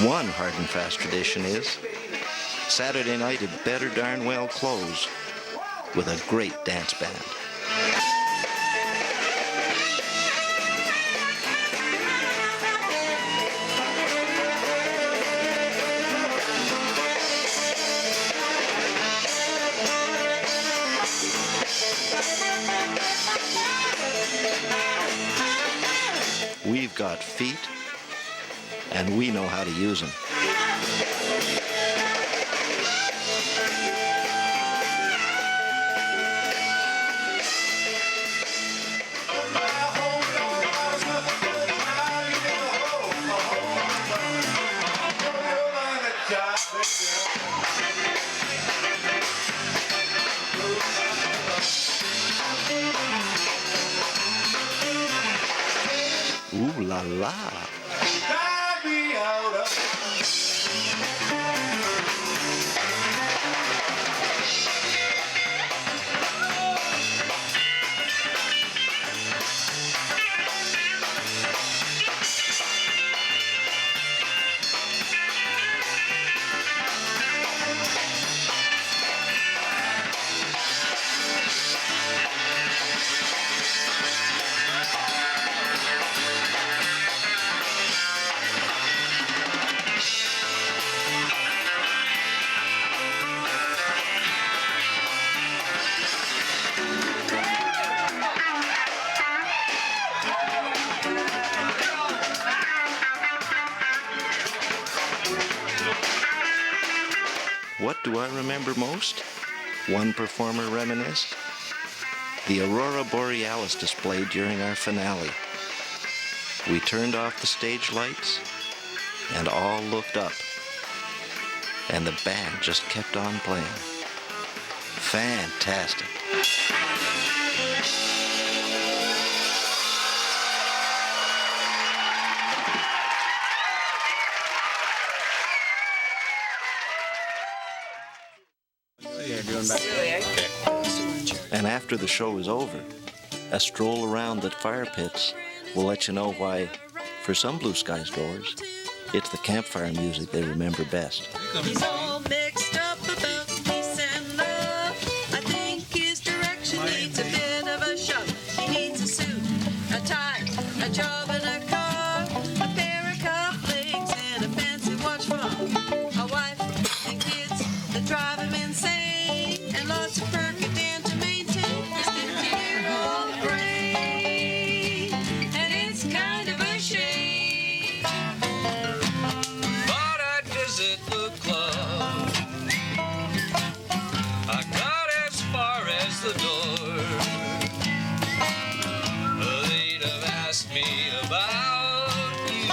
One hard and fast tradition is Saturday night had better darn well close with a great dance band. We've got feet, and we know how to use them. Ooh la la. What do I remember most? One performer reminisced. The Aurora Borealis display during our finale. We turned off the stage lights and all looked up. And the band just kept on playing. Fantastic. And after the show is over, a stroll around the fire pits will let you know why, for some Blue Skies goers, it's the campfire music they remember best. He's all mixed up about peace and love. I think his direction needs a bit of a shove. He needs a suit, a tie, a job and a car, a pair of cufflinks and a fancy watch from a wife and kids that drive him insane, and lots of Percodan to maintain his 50-year-old brain. And it's kind of a shame. But I visit the club. I got as far as the door. They'd have asked me about you.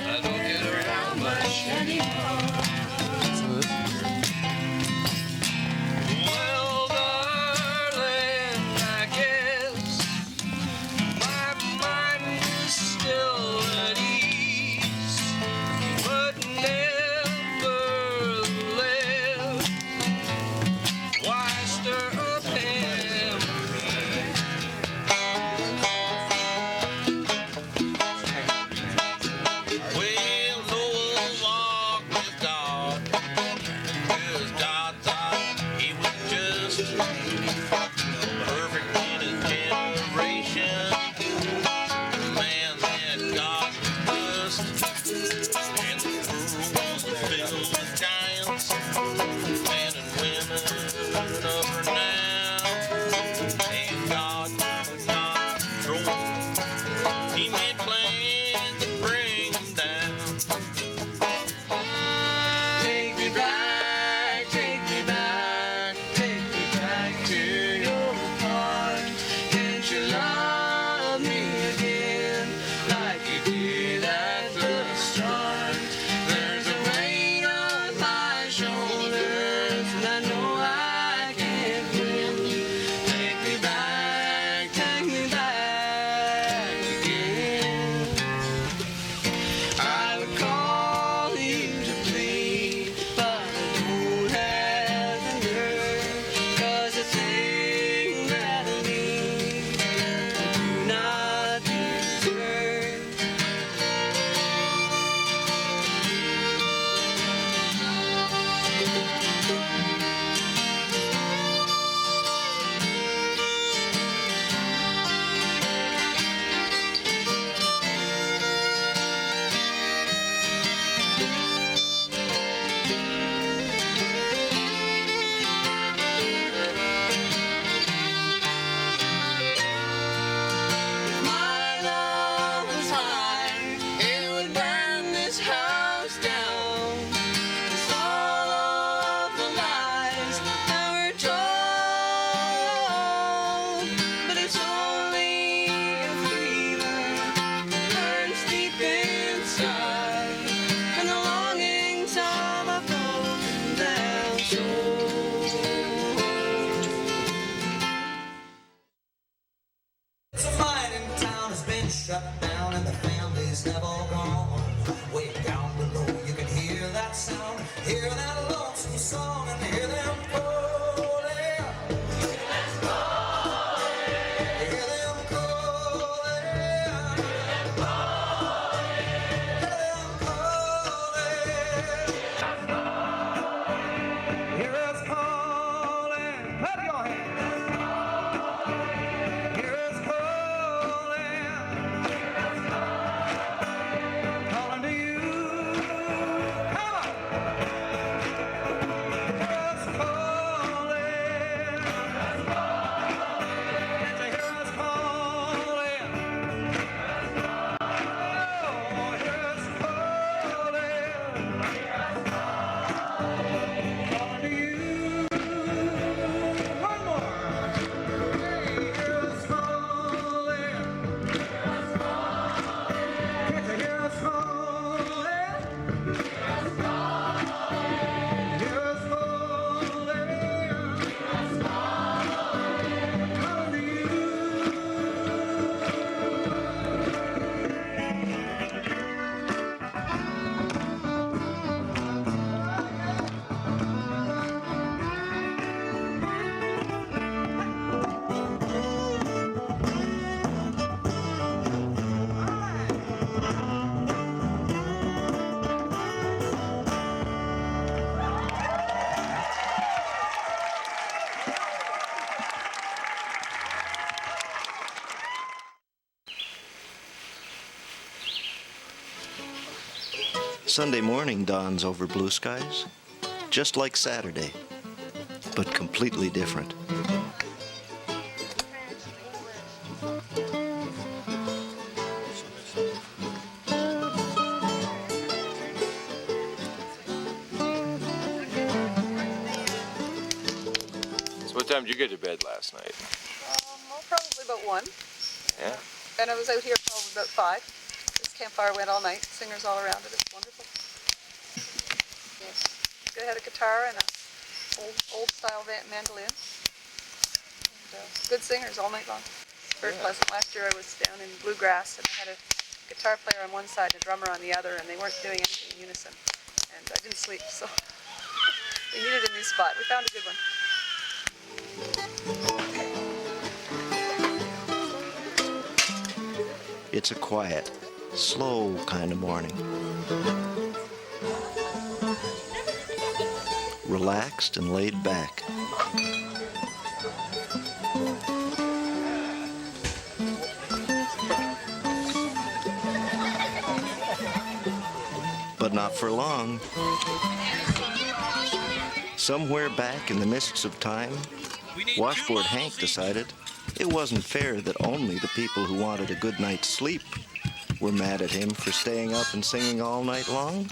I don't get around much anymore. Well, darling, I guess my mind is still at ease, but nevertheless, why stir up memory? shut down and the families have all gone. Way down below you can hear that sound, hear that lonesome song, and hear them calling. Hear them calling. Hear us calling. Clap your hands. Hear us calling. Calling to you. Come on. Hear us calling. Can't you hear us calling? Oh, hear us calling. Calling to you. One more. Hear us calling. Can't you hear us calling? Hear us calling. Calling to you. Sunday morning dawns over blue skies, just like Saturday, but completely different. So what time did you get to bed last night? Well, probably about 1. Yeah? And I was out here probably about 5. This campfire went all night. Singers all around it. It's wonderful. Yes. I had a guitar and a old style mandolin. And good singers all night long. Very pleasant. Last year I was down in bluegrass and I had a guitar player on one side and a drummer on the other, and they weren't doing anything in unison. And I didn't sleep, so we needed a new spot. We found a good one. It's a quiet, slow kind of morning. Relaxed and laid back. But not for long. Somewhere back in the mists of time, Washboard Hank decided it wasn't fair that only the people who wanted a good night's sleep were mad at him for staying up and singing all night long.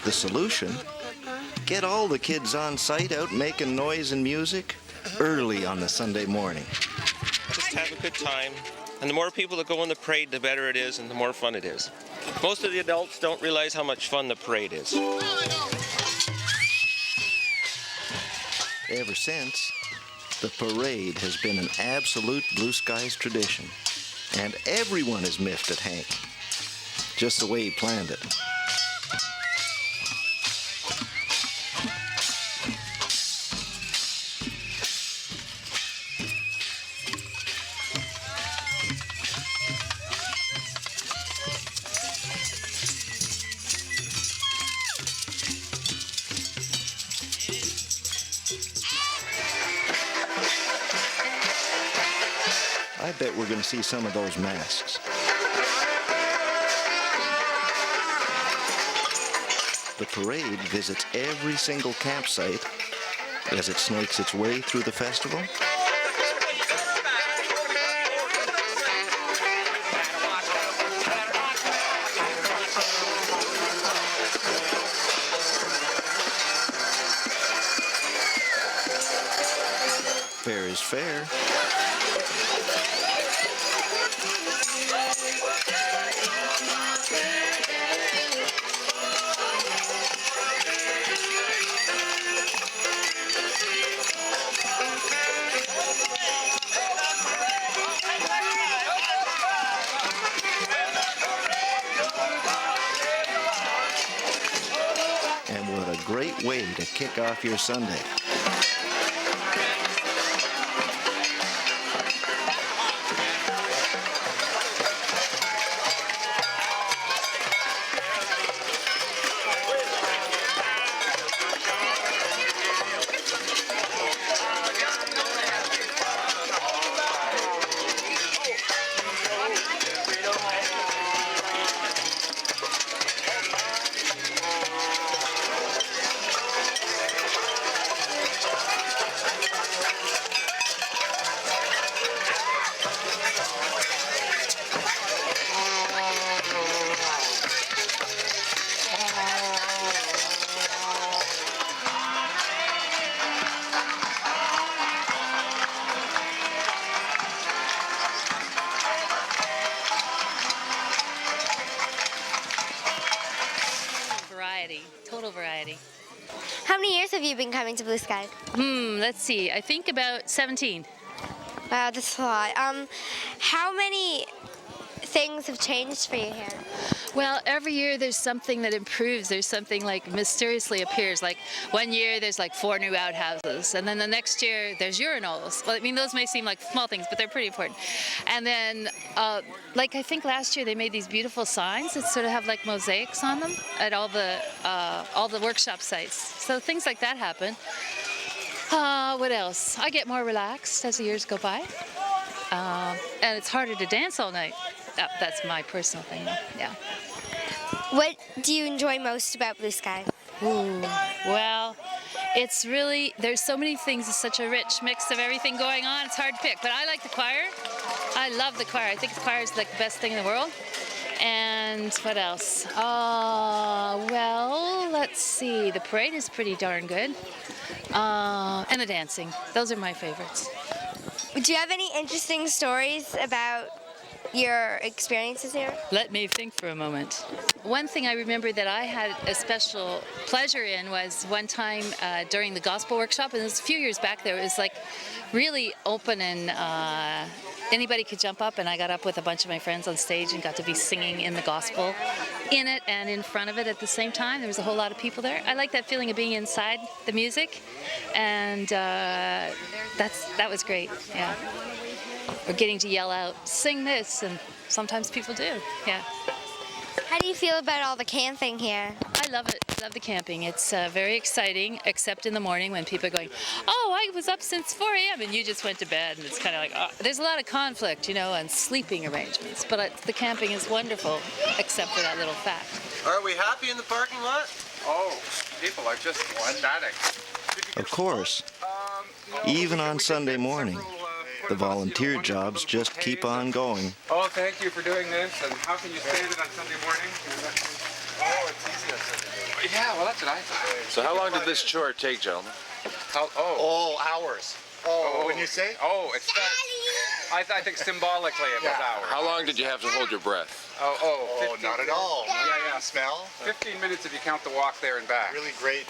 The solution? Get all the kids on site out making noise and music early on the Sunday morning. Just have a good time. And the more people that go in the parade, the better it is and the more fun it is. Most of the adults don't realize how much fun the parade is. Ever since, the parade has been an absolute Blue Skies tradition. And everyone is miffed at Hank, just the way he planned it. I bet we're going to see some of those masks. The parade visits every single campsite as it snakes its way through the festival. Fair is fair. way to kick off your Sunday. Total variety. How many years have you been coming to Blue Sky? Let's see. I think about 17. Wow, that's a lot. How many things have changed for you here? Well, every year there's something that improves. There's something like mysteriously appears. Like one year there's like 4 new outhouses, and then the next year there's urinals. Well, I mean, those may seem like small things, but they're pretty important. And then, like I think last year they made these beautiful signs that sort of have like mosaics on them at all the workshop sites. So things like that happen. What else? I get more relaxed as the years go by, and it's harder to dance all night. That's my personal thing, though. Yeah. What do you enjoy most about Blue Sky? Ooh, well, it's really, there's so many things, it's such a rich mix of everything going on, it's hard to pick. But I like the choir. I love the choir. I think the choir is like the best thing in the world. And what else? Well, let's see. The parade is pretty darn good. And the dancing. Those are my favorites. Do you have any interesting stories about your experiences here? Let me think for a moment. One thing I remember that I had a special pleasure in was one time during the gospel workshop, and it was a few years back there, it was like really open and anybody could jump up, and I got up with a bunch of my friends on stage and got to be singing in the gospel in it and in front of it at the same time. There was a whole lot of people there. I like that feeling of being inside the music, and that was great, yeah. Or getting to yell out, sing this, and sometimes people do, yeah. How do you feel about all the camping here? I love it. I love the camping. It's very exciting, except in the morning when people are going, oh, I was up since 4 a.m. and you just went to bed. And it's kind of like, there's a lot of conflict, you know, on sleeping arrangements. But the camping is wonderful, except for that little fact. Are we happy in the parking lot? Oh, people are just ecstatic. Of course. Even on Sunday morning, the volunteer jobs just keep on going. Oh, thank you for doing this. And how can you stand it on Sunday morning? Oh, it's easy on Sunday morning. Yeah, well, that's what I thought. So how long did this chore take, gentlemen? Hours. Oh, when you say? Oh, it's that. I think symbolically it was hours. How long did you have to hold your breath? Oh, not at all. Yeah. Smell? 15 minutes if you count the walk there and back. Really great.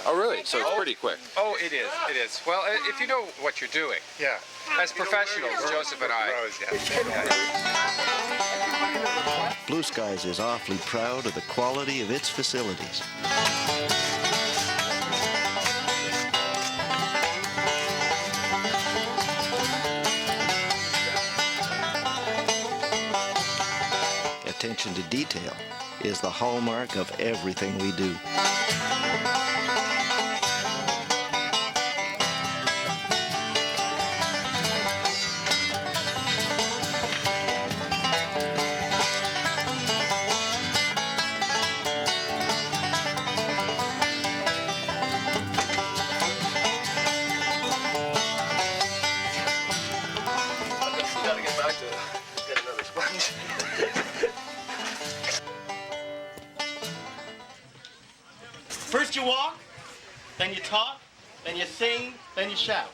Oh, really? So it's pretty quick. Oh, it is. It is. Well, if you know what you're doing. Yeah. As professionals, Joseph and I. Blue Skies is awfully proud of the quality of its facilities. Attention to detail is the hallmark of everything we do. Gotta get back to get another sponge. First you walk, then you talk, then you sing, then you shout.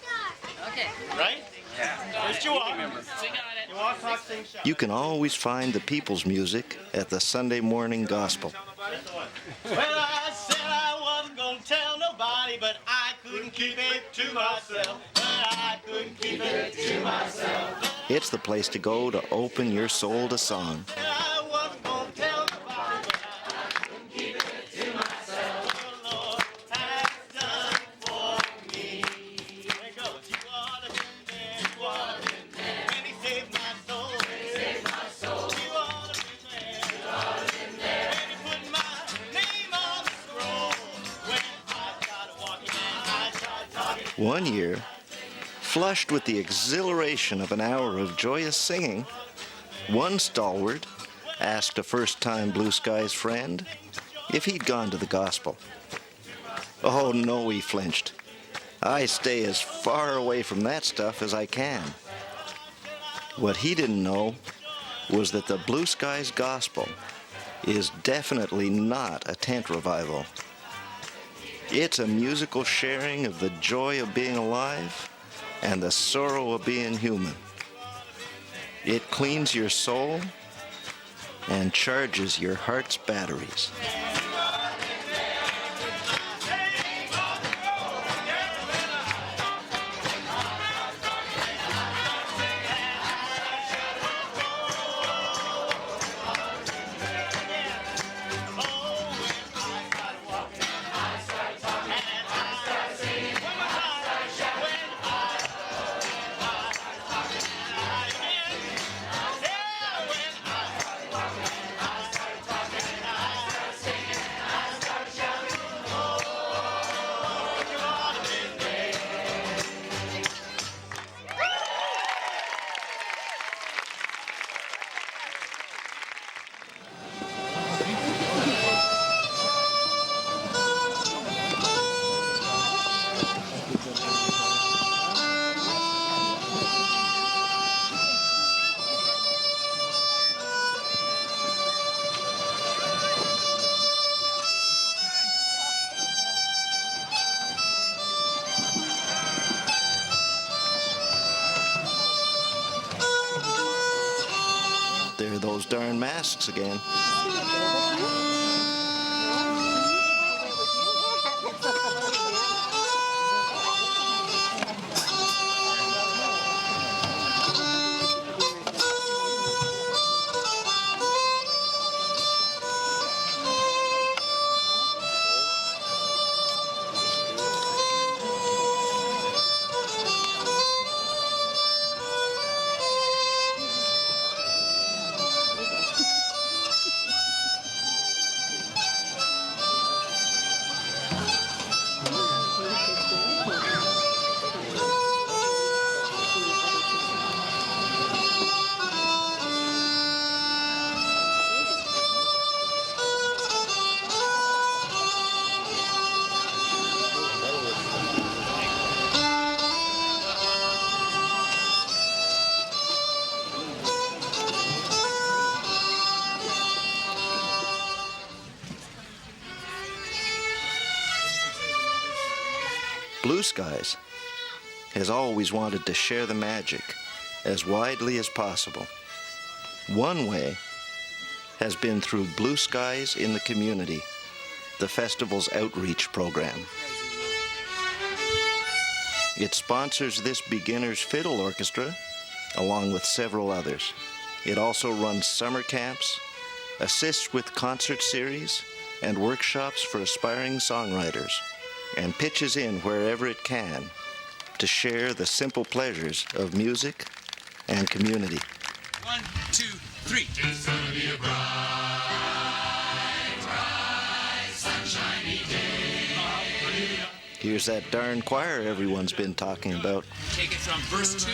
Okay. Right? Yeah. First you walk. We got it. You walk, talk, sing, shout. You can always find the people's music at the Sunday morning gospel. Well, I said I wasn't gonna tell nobody, but I couldn't keep it to myself. But I couldn't keep it to myself. It's the place to go to open your soul to song. I wasn't gonna tell nobody, but I couldn't keep it to myself. Oh, Lord, have One year, flushed with the exhilaration of an hour of joyous singing, one stalwart asked a first-time Blue Skies friend if he'd gone to the gospel. Oh no, he flinched. I stay as far away from that stuff as I can. What he didn't know was that the Blue Skies gospel is definitely not a tent revival. It's a musical sharing of the joy of being alive and the sorrow of being human. It cleans your soul and charges your heart's batteries. There are those darn masks again. Blue Skies has always wanted to share the magic as widely as possible. One way has been through Blue Skies in the Community, the festival's outreach program. It sponsors this beginner's fiddle orchestra, along with several others. It also runs summer camps, assists with concert series and workshops for aspiring songwriters, and pitches in wherever it can to share the simple pleasures of music and community. 1, 2, 3. It's gonna be a bright, bright, sunshiny day. Here's that darn choir everyone's been talking about. Take it from verse 2.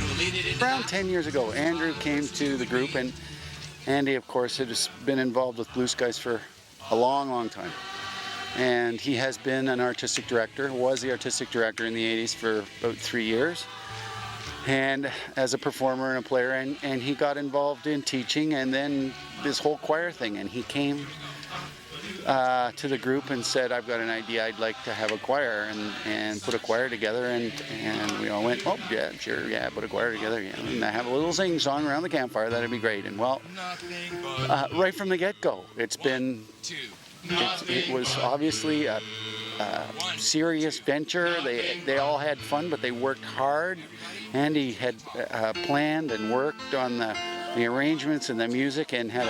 We'll lead it into Around 10 years ago, Andrew came to the group, and Andy, of course, has been involved with Blue Skies for a long, long time. And he has been an artistic director, was the artistic director in the 80s for about 3 years. And as a performer and a player, and he got involved in teaching and then this whole choir thing. And he came to the group and said, I've got an idea, I'd like to have a choir and put a choir together. And we all went, oh yeah, sure, yeah, put a choir together, yeah, and have a little sing song around the campfire, that'd be great. And well, right from the get-go, it's been, it was obviously a serious venture. They all had fun, but they worked hard. Andy had planned and worked on the arrangements and the music and had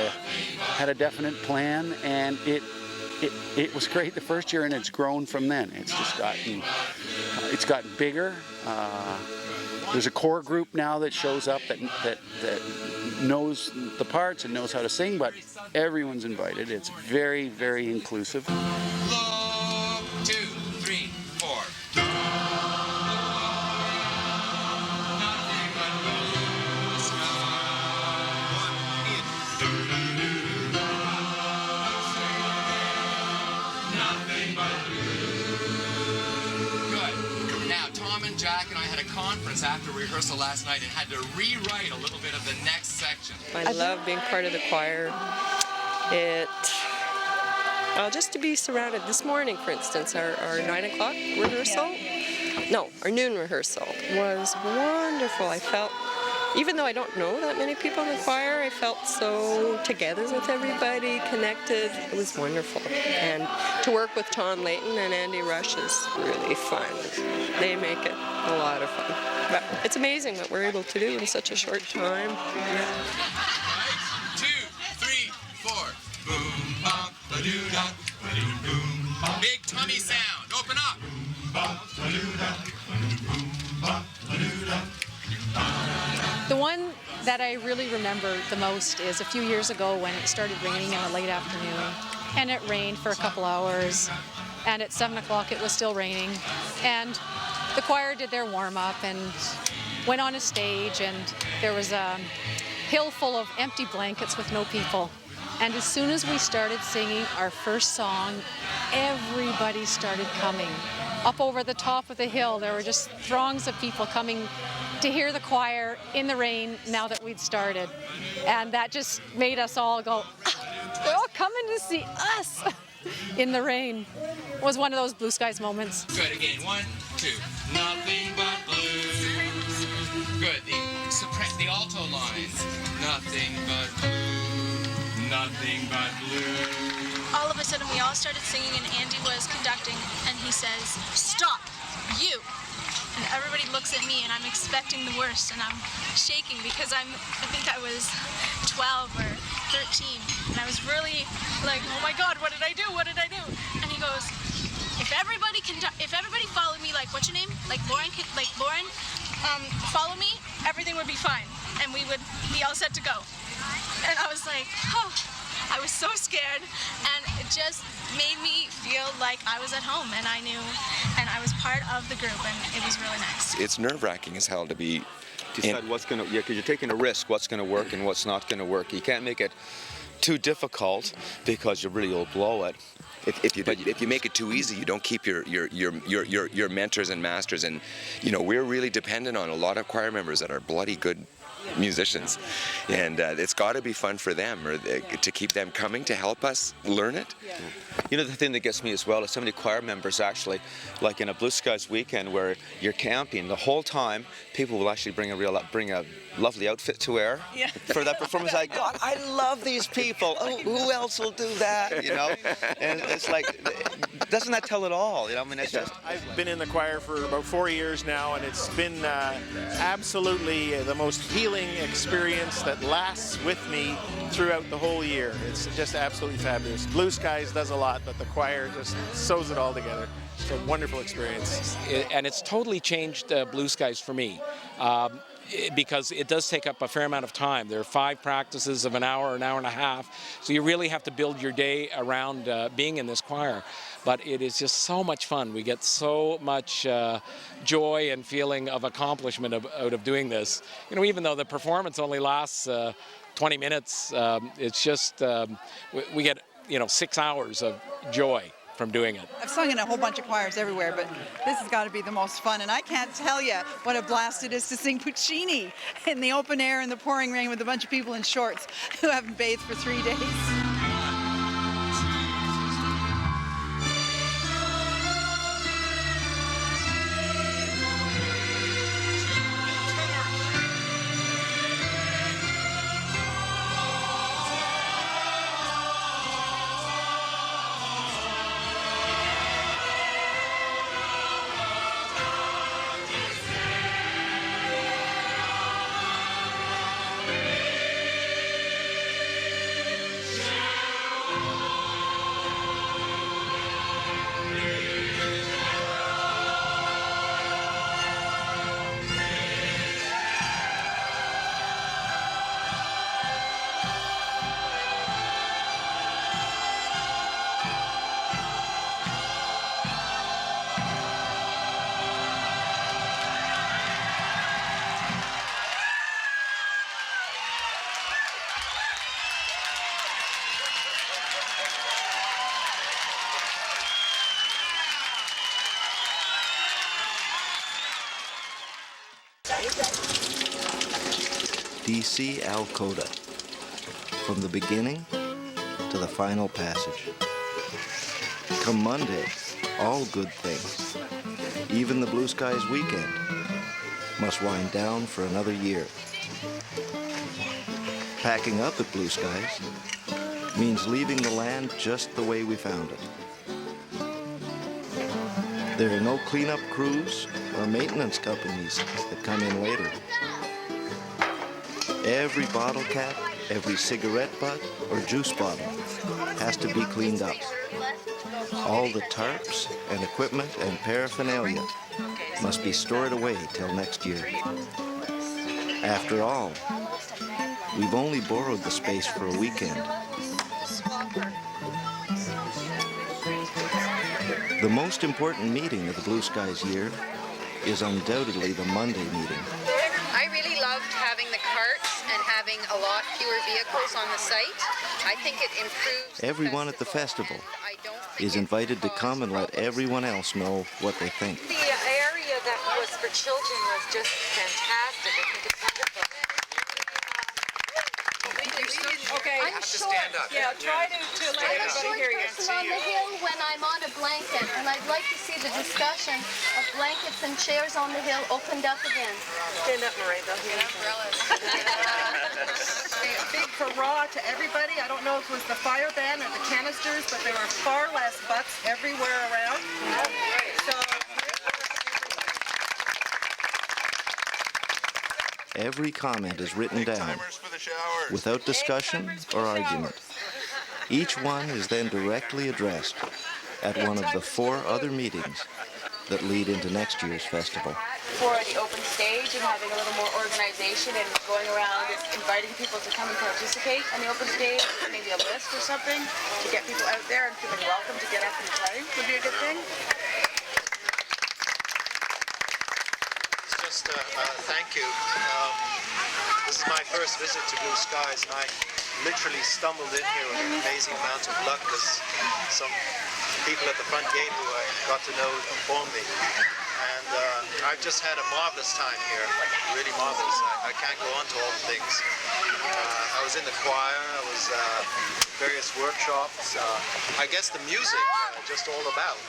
a definite plan, and it was great the first year, and it's grown from then. It's just gotten bigger. There's a core group now that shows up that knows the parts and knows how to sing, but everyone's invited. It's very, very inclusive. Look, 2, 3, 4. a conference after rehearsal last night and had to rewrite a little bit of the next section. I love being part of the choir. Just to be surrounded. This morning, for instance, our 9 o'clock rehearsal, our noon rehearsal was wonderful. I felt, even though I don't know that many people in the choir, I felt so together with everybody, connected. It was wonderful. And to work with Tom Layton and Andy Rush is really fun. They make it a lot of fun. But it's amazing what we're able to do in such a short time. 1, 2, 3, 4. Boom, bop, ba-doo-da, ba-doo, boom, bop. Big tummy sound. Open up. Boom, bop, ba-doo-da, boom, bop, ba-doo-da. The one that I really remember the most is a few years ago when it started raining in the late afternoon, and it rained for a couple hours, and at 7 o'clock it was still raining, and the choir did their warm-up and went on a stage, and there was a hill full of empty blankets with no people. And as soon as we started singing our first song, everybody started coming. Up over the top of the hill, there were just throngs of people coming to hear the choir in the rain now that we'd started. And that just made us all go, they're all coming to see us in the rain. It was one of those blue skies moments. Good, again, 1, 2. Nothing but blue. Good, the alto lines. Nothing but blue. Nothing but blue. All of a sudden we all started singing and Andy was conducting and he says, "Stop, you!" And everybody looks at me and I'm expecting the worst and I'm shaking because I think I was 12 or 13 and I was really like, oh my God, what did I do? What did I do? And he goes, if everybody followed me, like, what's your name? Like Lauren, follow me, everything would be fine and we would be all set to go. And I was like, oh, I was so scared, and it just made me feel like I was at home, and I knew, and I was part of the group, and it was really nice. It's nerve-wracking as hell to be... Decide what's going to, because you're taking a risk, what's going to work and what's not going to work. You can't make it too difficult because you really will blow it. If you make it too easy, you don't keep your mentors and masters, and we're really dependent on a lot of choir members that are bloody good musicians, and it's got to be fun for them, or to keep them coming to help us learn it. You know, the thing that gets me as well is so many choir members actually, like in a Blue Skies weekend where you're camping, the whole time people will actually bring a lovely outfit to wear for that performance. Like, God, I love these people. Oh, who else will do that? And it's like, doesn't that tell it all? I mean, it's just. I've been in the choir for about 4 years now, and it's been absolutely the most healing experience that lasts with me throughout the whole year. It's just absolutely fabulous. Blue Skies does a lot, but the choir just sews it all together. It's a wonderful experience. And it's totally changed Blue Skies for me. Because it does take up a fair amount of time. There are 5 practices of an hour and a half, so you really have to build your day around being in this choir. But it is just so much fun. We get so much joy and feeling of accomplishment out of doing this. Even though the performance only lasts 20 minutes, it's just, we get, 6 hours of joy from doing it. I've sung in a whole bunch of choirs everywhere, but this has got to be the most fun. And I can't tell you what a blast it is to sing Puccini in the open air in the pouring rain with a bunch of people in shorts who haven't bathed for 3 days. DC Al Coda, from the beginning to the final passage. Come Monday, all good things, even the Blue Skies weekend, must wind down for another year. Packing up at Blue Skies means leaving the land just the way we found it. There are no cleanup crews or maintenance companies that come in later. Every bottle cap, every cigarette butt or juice bottle has to be cleaned up. All the tarps and equipment and paraphernalia must be stored away till next year. After all, we've only borrowed the space for a weekend. The most important meeting of the Blue Skies year is undoubtedly the Monday meeting. I really loved having the carts and having a lot fewer vehicles on the site. I think it improves. Everyone at the festival is invited to come and let everyone else know what they think. The area that was for children was just fantastic. I think it's wonderful. Okay, You have to stand up. Yeah, try to let everybody hear you. I'm on the hill when I'm on a blanket, and I'd like to see the discussion of blankets and chairs on the hill opened up again. Stand up, Marie. They'll hear A big hurrah to everybody. I don't know if it was the fire ban or the canisters, but there were far less butts everywhere around. So. Every comment is written down without discussion or argument. Each one is then directly addressed at one of the 4 other meetings that lead into next year's festival. For the open stage and having a little more organization and going around inviting people to come and participate on the open stage, maybe a list or something to get people out there and feeling welcome to get up and play would be a good thing. Thank you. This is my first visit to Blue Skies, and I literally stumbled in here with an amazing amount of luck, because some people at the front gate who I got to know informed me. And I've just had a marvelous time here, really marvelous. I can't go on to all the things. I was in the choir, I was various workshops. I guess the music, just all about,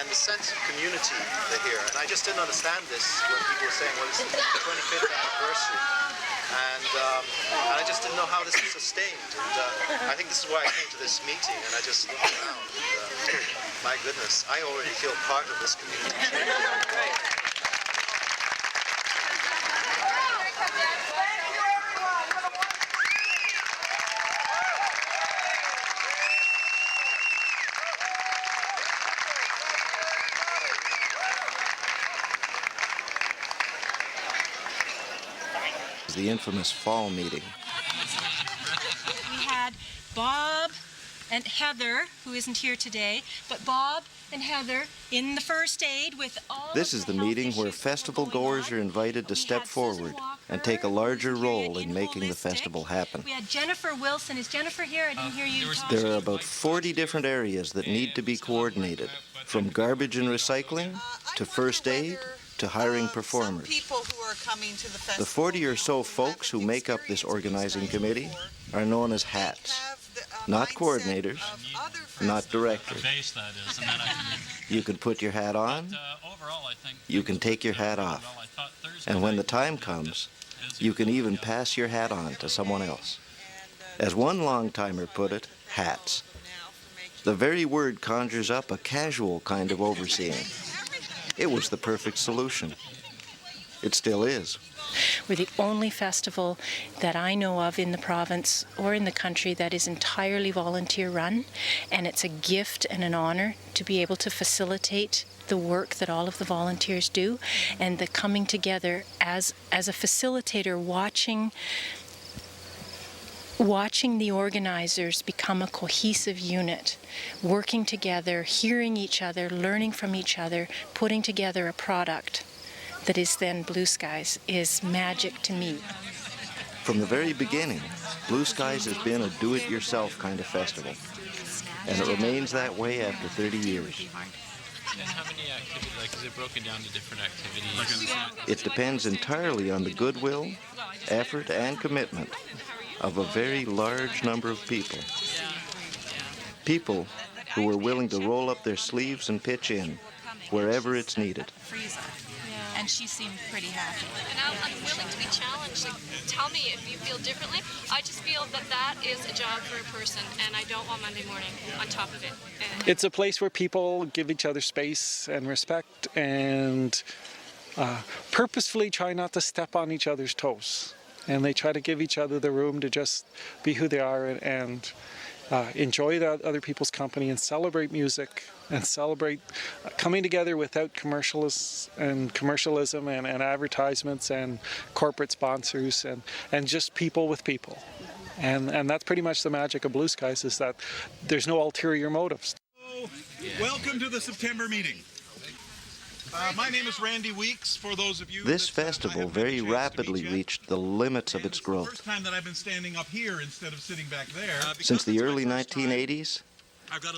and the sense of community here. And I just didn't understand this when people were saying, well, it's the 25th anniversary. And I just didn't know how this was sustained. And I think this is why I came to this meeting, and I just looked around. And, my goodness, I already feel part of this community. The infamous fall meeting. We had Bob and Heather, who isn't here today, but Bob and Heather in the first aid with all. This is the meeting where festival goers are invited to step forward and take a larger role in making the festival happen. We had Jennifer Wilson. Is Jennifer here? I didn't hear you. There are about 40 different areas that need to be coordinated, from garbage and recycling to first aid to hiring performers. The 40 or so folks who make up this organizing committee are known as hats. Not coordinators, not directors. You can put your hat on, you can take your hat off, and when the time comes, you can even pass your hat on to someone else. As one long-timer put it, hats. The very word conjures up a casual kind of overseeing. It was the perfect solution. It still is. We're the only festival that I know of in the province or in the country that is entirely volunteer run, and it's a gift and an honor to be able to facilitate the work that all of the volunteers do, and the coming together as a facilitator, watching the organizers become a cohesive unit, working together, hearing each other, learning from each other, putting together a product that is then Blue Skies is magic to me. From the very beginning, Blue Skies has been a do-it-yourself kind of festival, and it remains that way after 30 years. And how many activities, like is it broken down to different activities? It depends entirely on the goodwill, effort, and commitment of a very large number of people. People who are willing to roll up their sleeves and pitch in wherever it's needed. And she seemed pretty happy. And I'm willing to be challenged. Like, tell me if you feel differently. I just feel that that is a job for a person, and I don't want Monday morning on top of it. And it's a place where people give each other space and respect and purposefully try not to step on each other's toes. And they try to give each other the room to just be who they are and enjoy other people's company and celebrate music and celebrate coming together without commercialism and advertisements and corporate sponsors and just people with people. And that's pretty much the magic of Blue Skies, is that there's no ulterior motives. Welcome to the September meeting. My name is Randy Weeks. For those of you, This festival very rapidly reached the limits of its growth. first time that I've been standing up here instead of sitting back there. Since the early 1980s,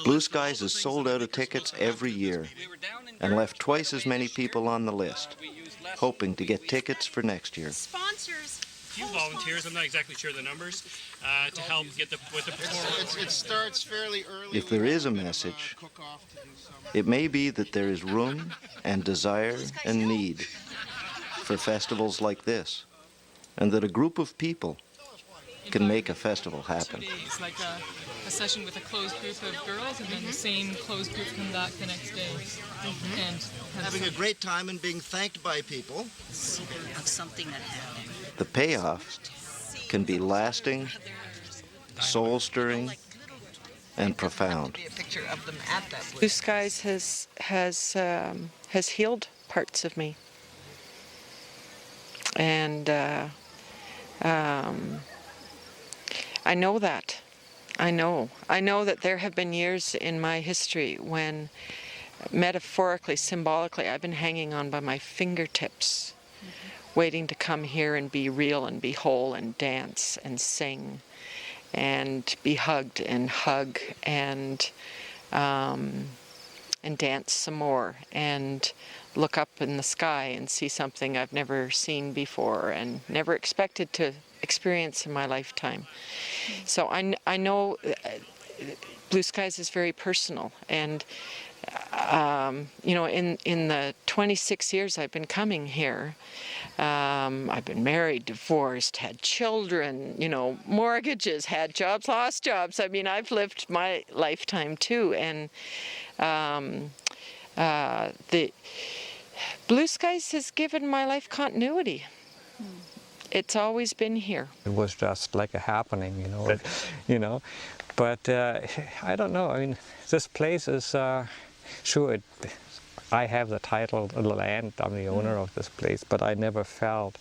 Blue Skies has sold out of tickets every year and left twice as many people on the list, hoping to get tickets for next year. Sponsors. Few volunteers, I'm not exactly sure the numbers, to help get with the performance. It starts fairly early. If there is a message, it may be that there is room and desire and need for festivals like this, and that a group of people can make a festival happen. It's like a session with a closed group of girls, and then the same closed group come back the next day. And having a great time and being thanked by people. Of something that happened. The payoff can be lasting, soul-stirring, and profound. Blue Skies has healed parts of me, and I know that. I know that there have been years in my history when, metaphorically, symbolically, I've been hanging on by my fingertips, waiting to come here and be real and be whole and dance and sing and be hugged and hug and dance some more and look up in the sky and see something I've never seen before and never expected to experience in my lifetime. So I know Blue Skies is very personal, and in the 26 years I've been coming here, I've been married, divorced, had children, mortgages, had jobs, lost jobs. I mean, I've lived my lifetime too, and the Blue Skies has given my life continuity. It's always been here. It was just like a happening, But I don't know. I mean, this place is sure. I have the title of the land. I'm the owner of this place, but I never felt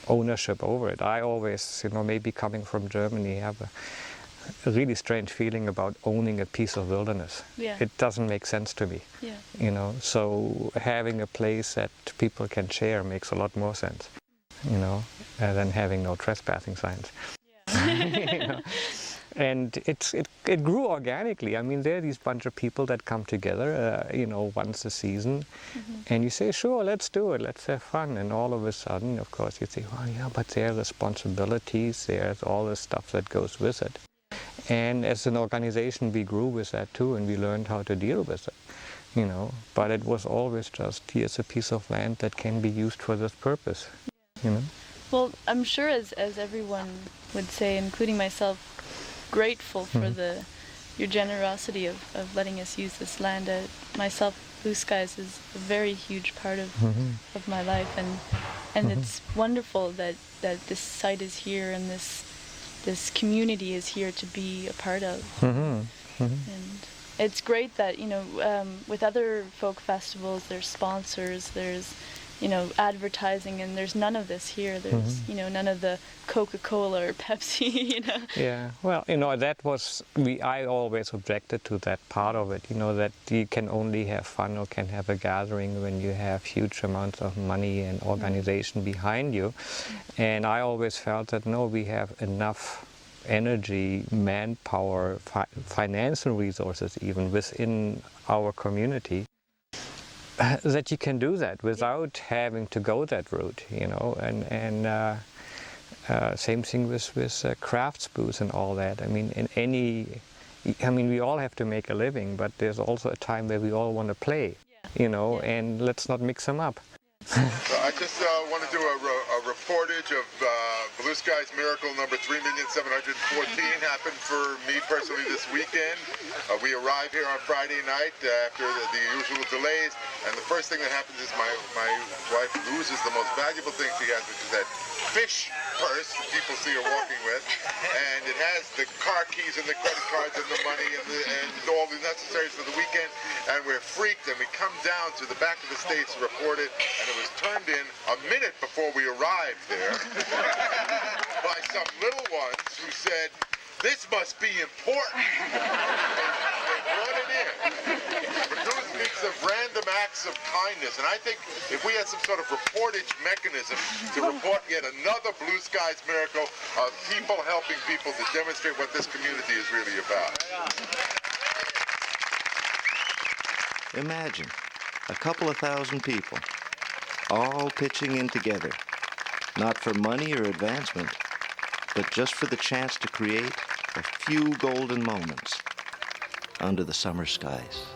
ownership over it. I always, maybe coming from Germany, have a really strange feeling about owning a piece of wilderness. Yeah. It doesn't make sense to me. Yeah. So having a place that people can share makes a lot more sense. Than having no trespassing signs. Yeah. And it grew organically. I mean, there are these bunch of people that come together, once a season, and you say, sure, let's do it, let's have fun. And all of a sudden, of course, you say, well, yeah, but there are responsibilities, there's all the stuff that goes with it. And as an organization, we grew with that too, and we learned how to deal with it, But it was always just, here's a piece of land that can be used for this purpose. Well, I'm sure as everyone would say, including myself, grateful for your generosity of letting us use this land. Myself, Blue Skies is a very huge part of my life, and it's wonderful that this site is here and this community is here to be a part of. And it's great that with other folk festivals, there's sponsors, there's advertising, and there's none of this here. There's, none of the Coca-Cola or Pepsi, Yeah, well, that was, I always objected to that part of it, that you can only have fun or can have a gathering when you have huge amounts of money and organization behind you. And I always felt that, no, we have enough energy, manpower, financial resources even within our community, that you can do that without having to go that route, you know, and same thing with crafts booths and all that. I mean, we all have to make a living, but there's also a time where we all want to play, you know, and let's not mix them up. So I just want to do a reportage of Blue Skies Miracle number 3,714 happened for me personally this weekend. We arrive here on Friday night after the usual delays, and the first thing that happens is my wife loses the most valuable thing she has, which is that fish purse that people see her walking with, and it has the car keys and the credit cards and the money and all the necessaries for the weekend, and we're freaked, and we come down to the back of the state to report it, and it was turned in a minute before we arrived there by some little ones who said, "This must be important." They brought it in. Brigadoon speaks of random acts of kindness, and I think if we had some sort of reportage mechanism to report yet another Blue Skies Miracle of people helping people to demonstrate what this community is really about. Imagine a couple of thousand people all pitching in together, not for money or advancement, but just for the chance to create a few golden moments under the summer skies.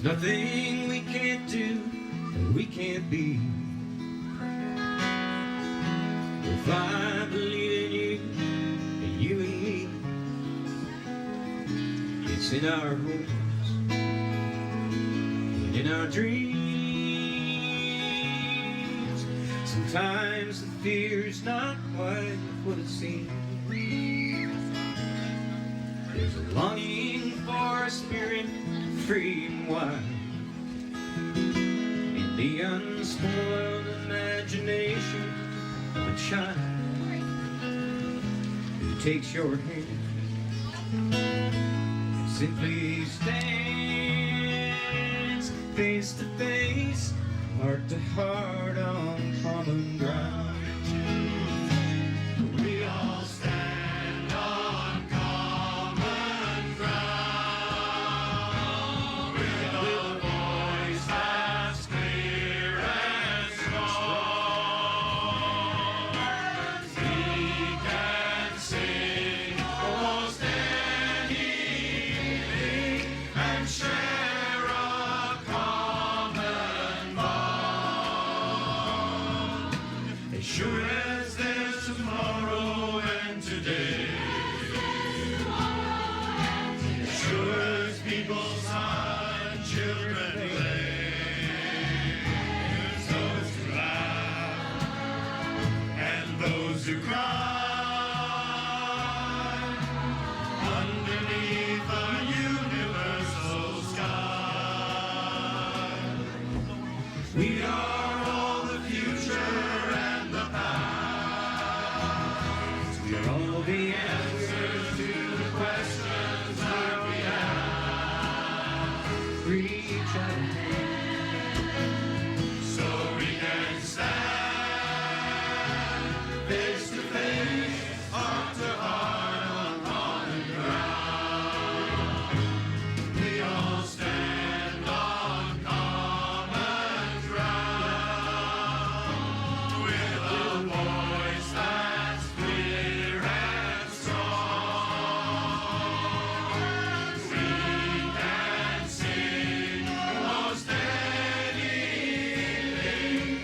Nothing we can't do and we can't be. If I believe in you and you and me, it's in our hopes and in our dreams. Sometimes the fear's not quite what it seems. There's a longing for a spirit free and wild, in the unspoiled imagination of a child who takes your hand and simply stands face to face, heart to heart on common ground. We all stand on common ground, with a voice that's clear and strong. We can sing almost anything and share a common bond. As sure as there's tomorrow and today, as sure as people's hearts, children play, there's those who laugh and those who cry. the answers to the questions that we have. Reach out a hand so we can stand face to face, heart to heart on common ground. We all stand on common ground with a voice that's clear and strong. We can sing most anything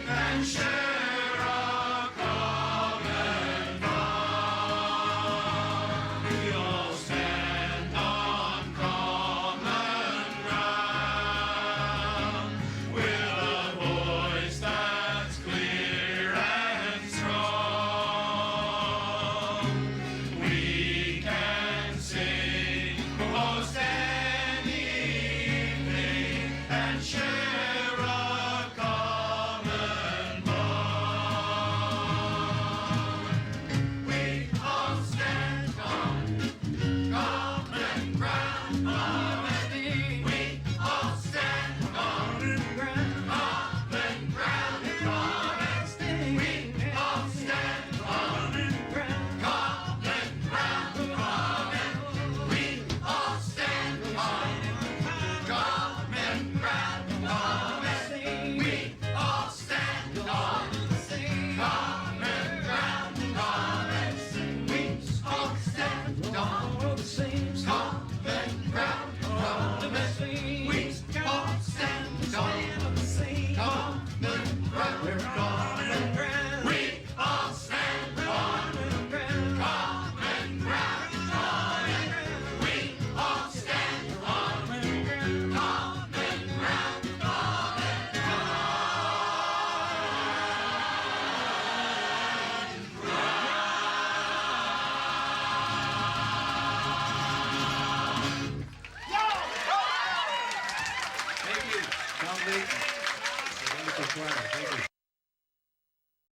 and share a common bond. We all stand on common ground with a voice that's clear and strong. We can sing most anything and share a common bond. We all stand on common ground. We all stand on common ground. Common ground. We all stand on common ground. We all stand on common ground. We all stand on common ground. We all stand on common ground. We all stand on common ground. We all stand on common ground. We all stand on common Thank you. Tom Lee. Wonderful choir. Thank you.